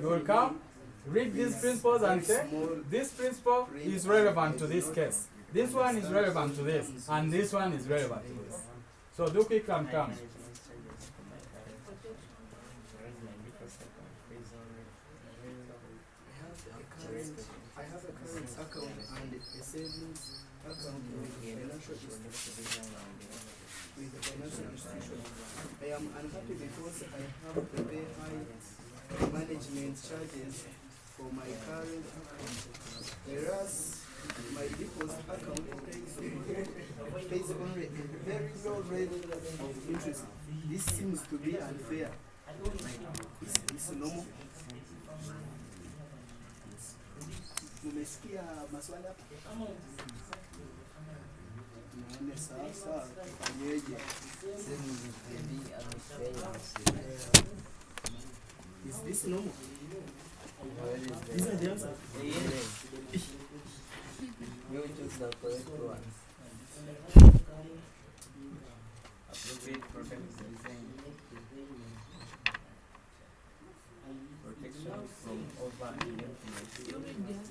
You will come, read these principles and say, this principle is relevant to this case. This one is relevant to this, and this one is relevant to this. So do quick and come. I have a current account and a savings account with the financial institution. I am unhappy because I have to pay high management charges for my current account, whereas my deposit account pays only a very low rate of interest. This seems to be unfair. Is this normal? Mumesikia maswali hapa? Naone sasa tufanyeje? Is this normal? These are the answers. You choose Choose the correct one. Appropriate product design. Protection from over-investment.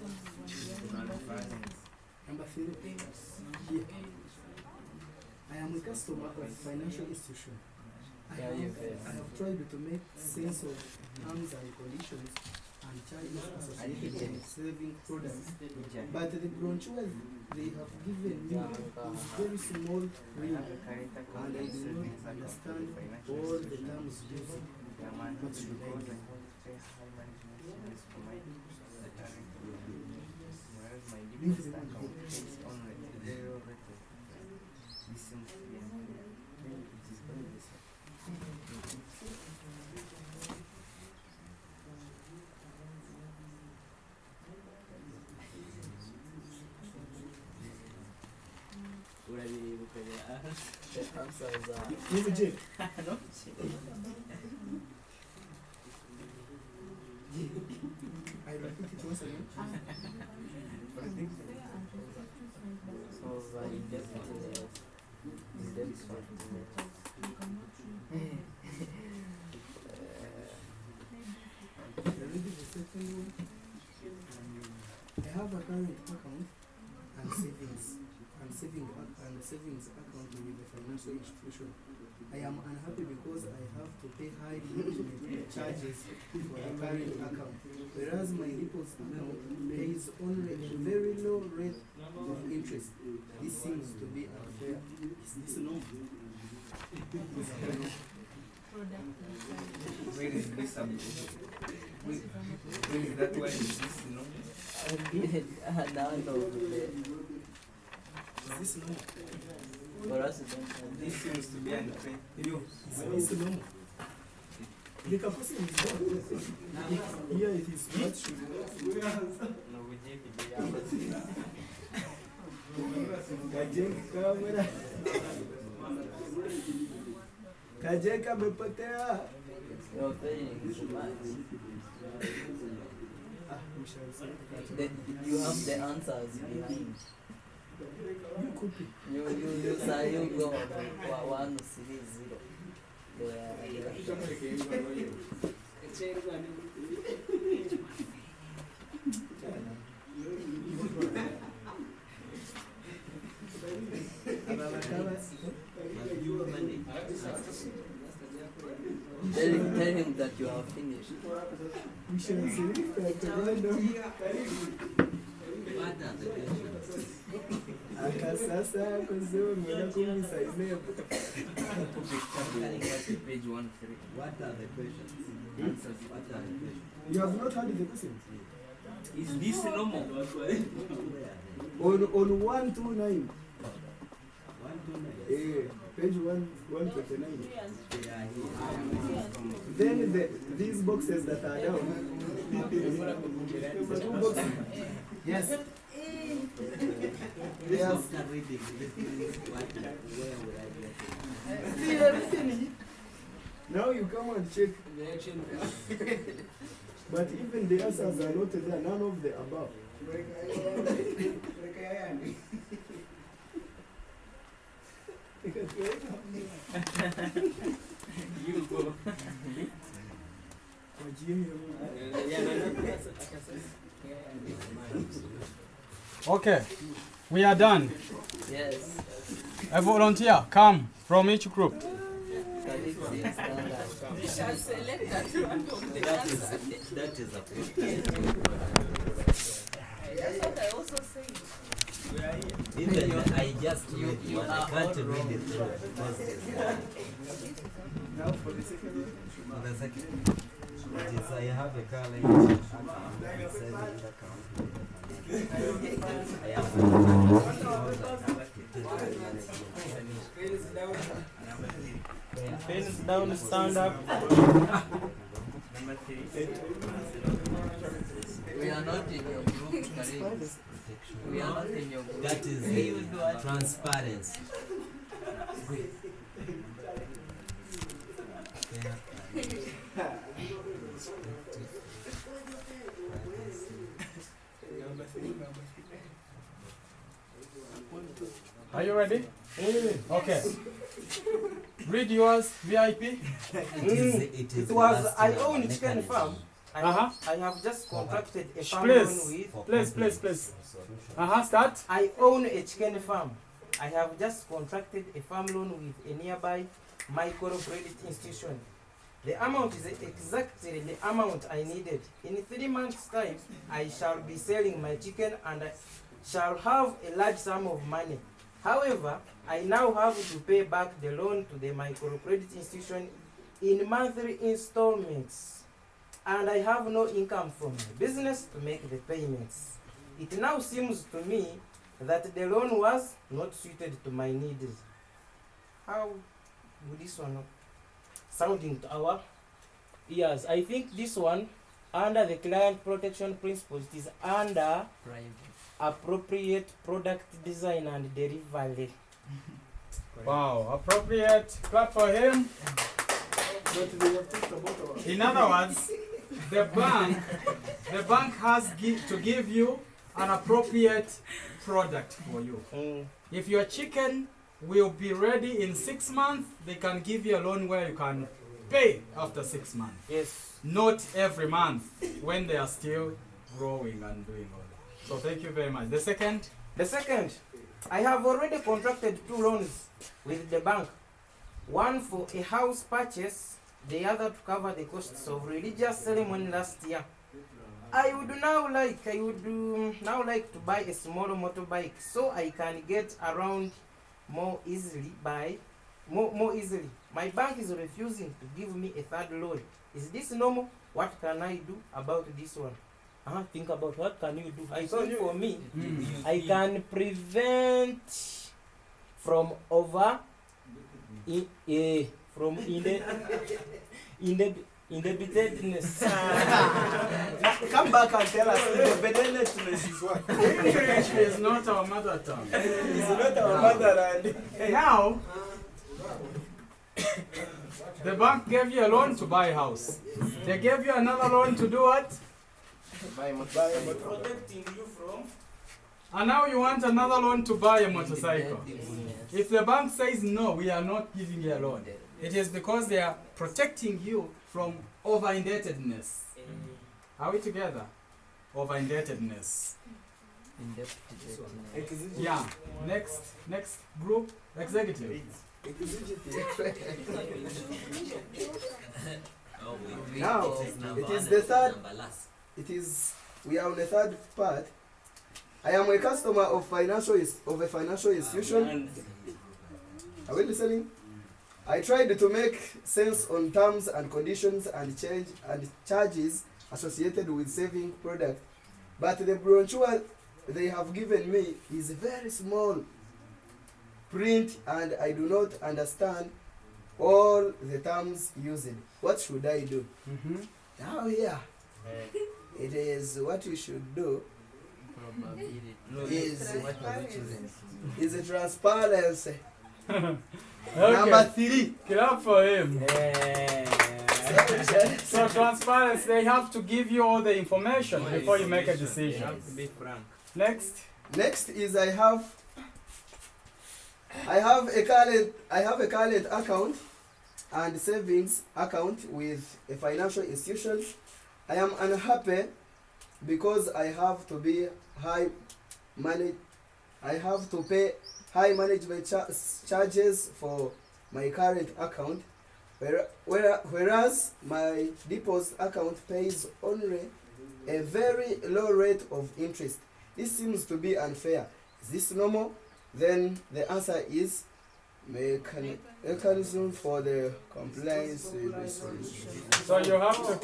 Transparency. Number 3. Here. I am a customer of financial institution. I have tried to make sense of terms and conditions and charges associated with saving products, but the brochure they have given me is very small print, and I do not understand all the terms used. What should I do? Leave them alone. The answers are Leave it, Jake. I repeat it once again. so indebtedness. Read the second one. I have a current account and savings account with the financial institution. I am unhappy because I have to pay high management charges for the current account, whereas my deposit account pays only a very low rate of interest. This seems to be unfair. Is this normal? Where is this subject? Where is that one? Is this no? Now I know Is this normal? for us it don't have This seems to be unfair. Is this normal? The capacity is not. Here it is. What should No, we gave it the Kajenga kamera. Kajenga amepotea. You're paying too much. We shall see. Then you have the answers behind. You copy. You say you go 1 3 0. Tell him that you have finished. We shall see. What are the questions? Akasasa kuzuri mwana kumisa imebo. page 1 3. What are the questions? Answers. What are the questions? You have not heard the question. Is this normal? On 129. 129. Page 129. They are here. Then these boxes that are down. The 2 boxes. Yes. Yes. After reading this, where would I get it? See everything. Now you come and check. But even the answers are not there, none of the above. You go. Okay, we are done. Yes. A volunteer, come from each group. We shall select that one from the answer. That is a That's what I also said. Even I just read you one. I are can't all read wrong. it through. Now for the second one. For the second, it is I have a car account and savings account. I have Pens down, stand up. Number 3. We are not in your group, Karim. We are not in your group. that is transparency. Are you ready? Okay. Read yours, VIP. It was, last I year own mechanism. chicken farm. Uh-huh. I have just contracted a farm Please. loan with. Please. Start. I own a chicken farm. I have just contracted a farm loan with a nearby microcredit institution. The amount is exactly the amount I needed. In 3 months' time, I shall be selling my chicken and I shall have a large sum of money. However, I now have to pay back the loan to the microcredit institution in monthly installments, and I have no income from my business to make the payments. It now seems to me that the loan was not suited to my needs. How would this one sounding to our ears? I think this one, under the client protection principles, it is under appropriate product design and delivery. Wow, appropriate. Clap for him. But they have talked about our. In other words, the bank has to give you an appropriate product for you. If your chicken will be ready in 6 months, they can give you a loan where you can pay after 6 months. Yes. Not every month when they are still growing and doing all that. So thank you very much. The second? The second, I have already contracted 2 loans with the bank. One for a house purchase, the other to cover the costs of religious ceremony last year. I would now like to buy a small motorbike so I can get around more easily. More easily. My bank is refusing to give me a third loan. Is this normal? What can I do about this one? Think about what can you do. I think for me, I can prevent from indebtedness. Come back and tell us indebtedness is what? English is not our mother tongue. It's not our motherland. Now, the bank gave you a loan to buy a house. They gave you another loan to do what? Protecting you from. And now you want another loan to buy a motorcycle. If the bank says no, we are not giving you a loan, it is because they are protecting you from over-indebtedness. Are we together? Over-indebtedness. Yeah. Next group, executive. Now, it is the third. We are on the third part. I am a customer of a financial institution. Are we listening? I tried to make sense on terms and conditions and charges associated with saving product, but the brochure they have given me is very small print and I do not understand all the terms used. What should I do? Now here, it is what you should do is a transparency. Number 3. Clap for him. So transparency, they have to give you all the information before you make a decision. Next is I have a current account and savings account with a financial institution. I am unhappy because I have to pay high management charges for my current account, whereas my deposit account pays only a very low rate of interest. This seems to be unfair. Is this normal? Then the answer is mechanism for the compliance. So you have to.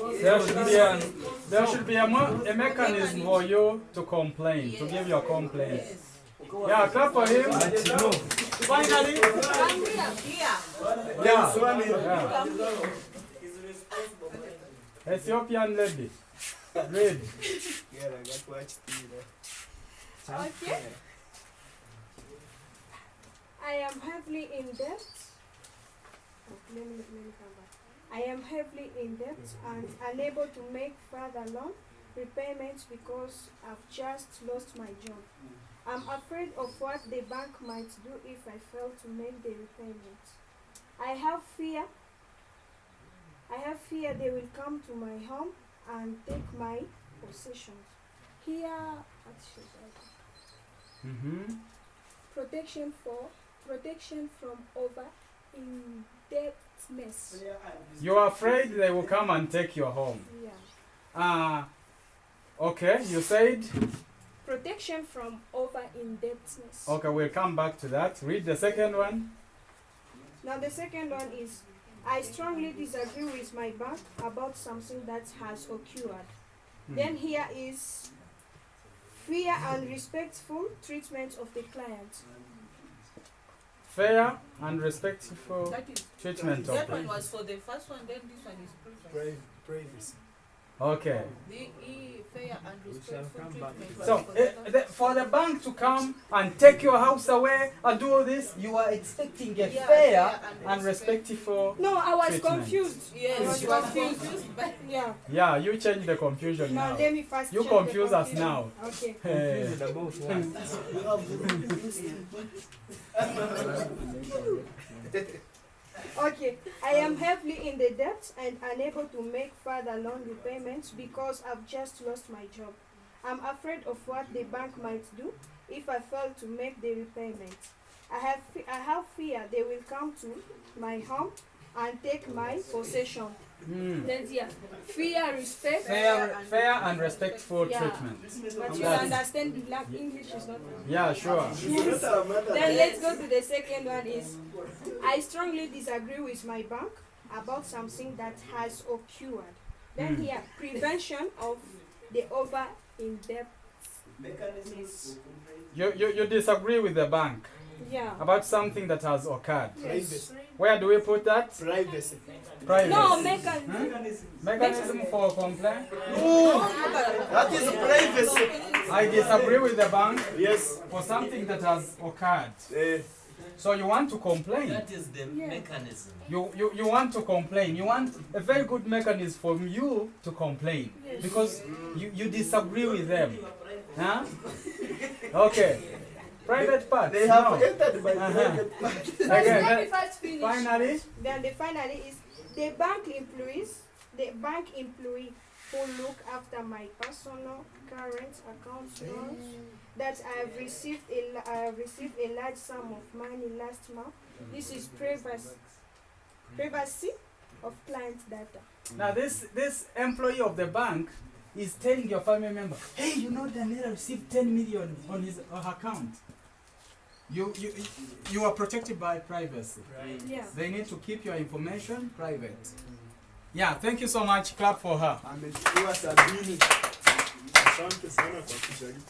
There should be a mechanism for you to complain, to give your complaint. Yeah, clap for him. Finally. Yeah. Ethiopian lady. Read. Okay. I am heavily in debt. Let me come back. I am heavily in debt and unable to make further loan. repayment because I've just lost my job. I'm afraid of what the bank might do if I fail to make the repayment. I have fear they will come to my home and take my possessions. Here, protection from over indebtedness. You're afraid they will come and take your home. Yeah. Okay, you said? Protection from over indebtedness. Okay, we'll come back to that. Read the second one. Now the second one is, I strongly disagree with my bank about something that has occurred. Then here is fair and respectful treatment of the client. Fair and respectful That is treatment of that the one was for the first one, then this one is Privacy. Okay. the fair and respectful treatment. was So, for the first for the bank to come and take your house away and do all this, you are expecting a Yeah, fair and respectful. No, I was treatment. confused. Yes, I was you was confused. confused by Yeah. Yeah, you change the confusion Now now. let me first You check the confuse us confusion. now. Okay. Hey. Okay, I am heavily in the debt and unable to make further loan repayments because I've just lost my job. I'm afraid of what the bank might do if I fail to make the repayment. I have fear they will come to my home and take my possession. Then yeah, fear, respect, Fair and respectful Yeah. treatment. but you That's- understand the black English is not. Yeah, sure. Then let's go to the second one is, I strongly disagree with my bank about something that has occurred. Then here, prevention of the over indebtedness. You disagree with the bank Yeah. about something that has occurred. Privacy. Where do we put that? Privacy. Privacy. No, mechanism. Mechanism for complaint. That is privacy. I disagree with the bank Yes. for something that has occurred. Eh, So you want to complain. That is the mechanism. You want to complain. You want a very good mechanism for you to complain. Because you disagree with them. Huh? Okay. Private part. they have no. entered by private part. Again, Let me first finish. finally. Then the finally is the bank employee who look after my personal current account loans that I have received a large sum of money last month. This is privacy of client data. Now this employee of the bank is telling your family member, hey, you know Daniela received 10 million on his or her account. You are protected by privacy. Yeah. They need to keep your information private. Yeah, thank you so much. Clap for her. Amechukua sabini. Asante sana kwa kujaribu.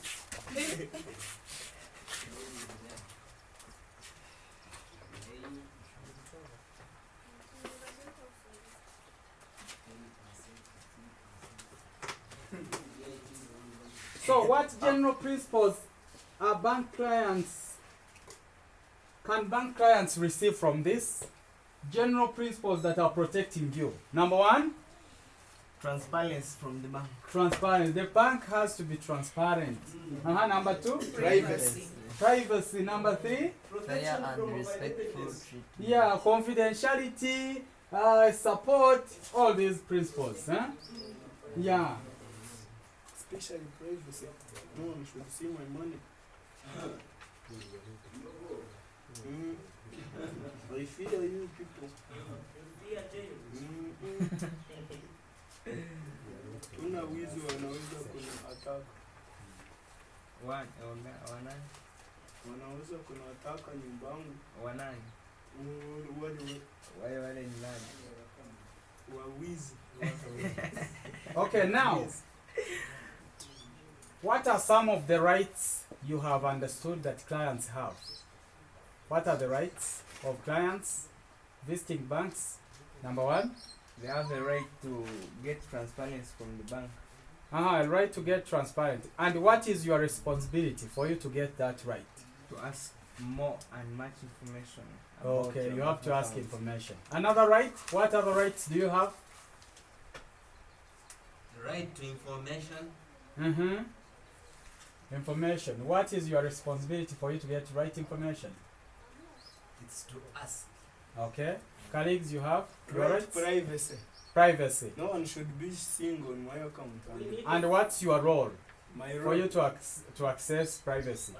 So what general principles are can bank clients receive from this? General principles that are protecting you. Number one, Transparency from the bank. transparency. The bank has to be transparent. Number two, Privacy. privacy. Number three, Fair and respectful treatment. yeah, confidentiality, support, all these principles. Huh? Yeah. Especially privacy. No one should see my money. I fear you people. Kuna wizi wanaweza kuna attack. Wanaweza kuna attack nyumbangu. Wanani? Wale ni nani? Wawizi. Okay, now, what are some of the rights you have understood that clients have? What are the rights of clients visiting banks? Number one, They have a right to get transparency from the bank. a right to get transparent. And what is your responsibility for you to get that right? To ask more and much information. about Okay, your you have to bank ask account. information. Another right? What other rights do you have? Right to information. Mm-hmm. Information. What is your responsibility for you to get right information? It's to ask. Okay. Colleagues, you have your Right, rights? privacy. Privacy. No one should be seeing on my account. And what's your role My for role you to access privacy?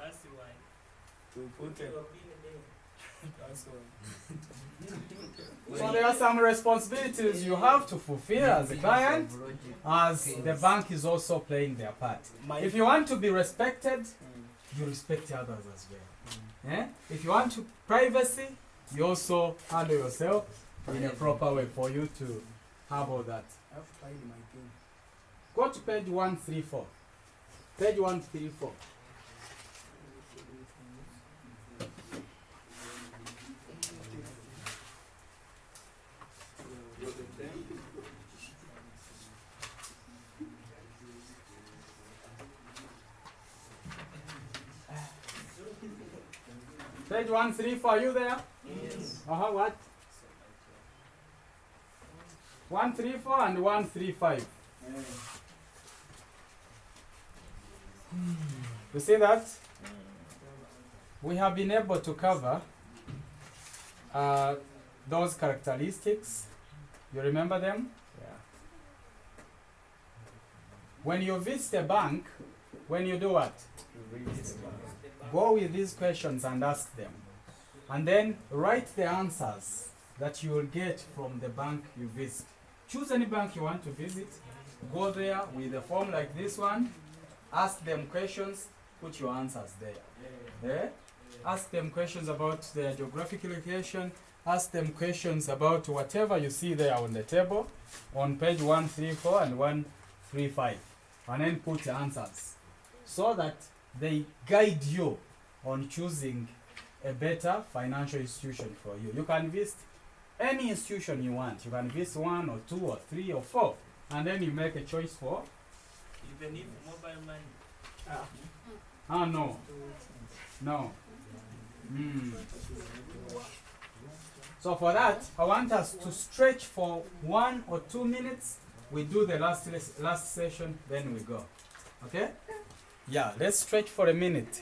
to put a password. So there are some responsibilities you have to fulfill as a client, as the bank is also playing their part. If you want to be respected, you respect others as well. Eh? If you want to privacy, you also handle yourself in a proper way for you to have all that. I have to find my pin. Go to page 134. Page 134. Page 134, are you there? Yes. What? 134 and 135. You see that? We have been able to cover those characteristics. You remember them? Yeah. When you visit a bank, when you do what? Go with these questions and ask them. And then write the answers that you will get from the bank you visit. Choose any bank you want to visit. Go there with a form like this one. Ask them questions. Put your answers there. Eh? Ask them questions about their geographical location. Ask them questions about whatever you see there on the table on page 134 and 135. And then put the answers so that they guide you on choosing a better financial institution for you. You can visit any institution you want. You can visit 1 or 2 or 3 or 4, and then you make a choice for. Even if mobile money. No. No. So for that, I want us to stretch for 1 or 2 minutes. We do the last session, then we go. Okay? Yeah, let's stretch for a minute.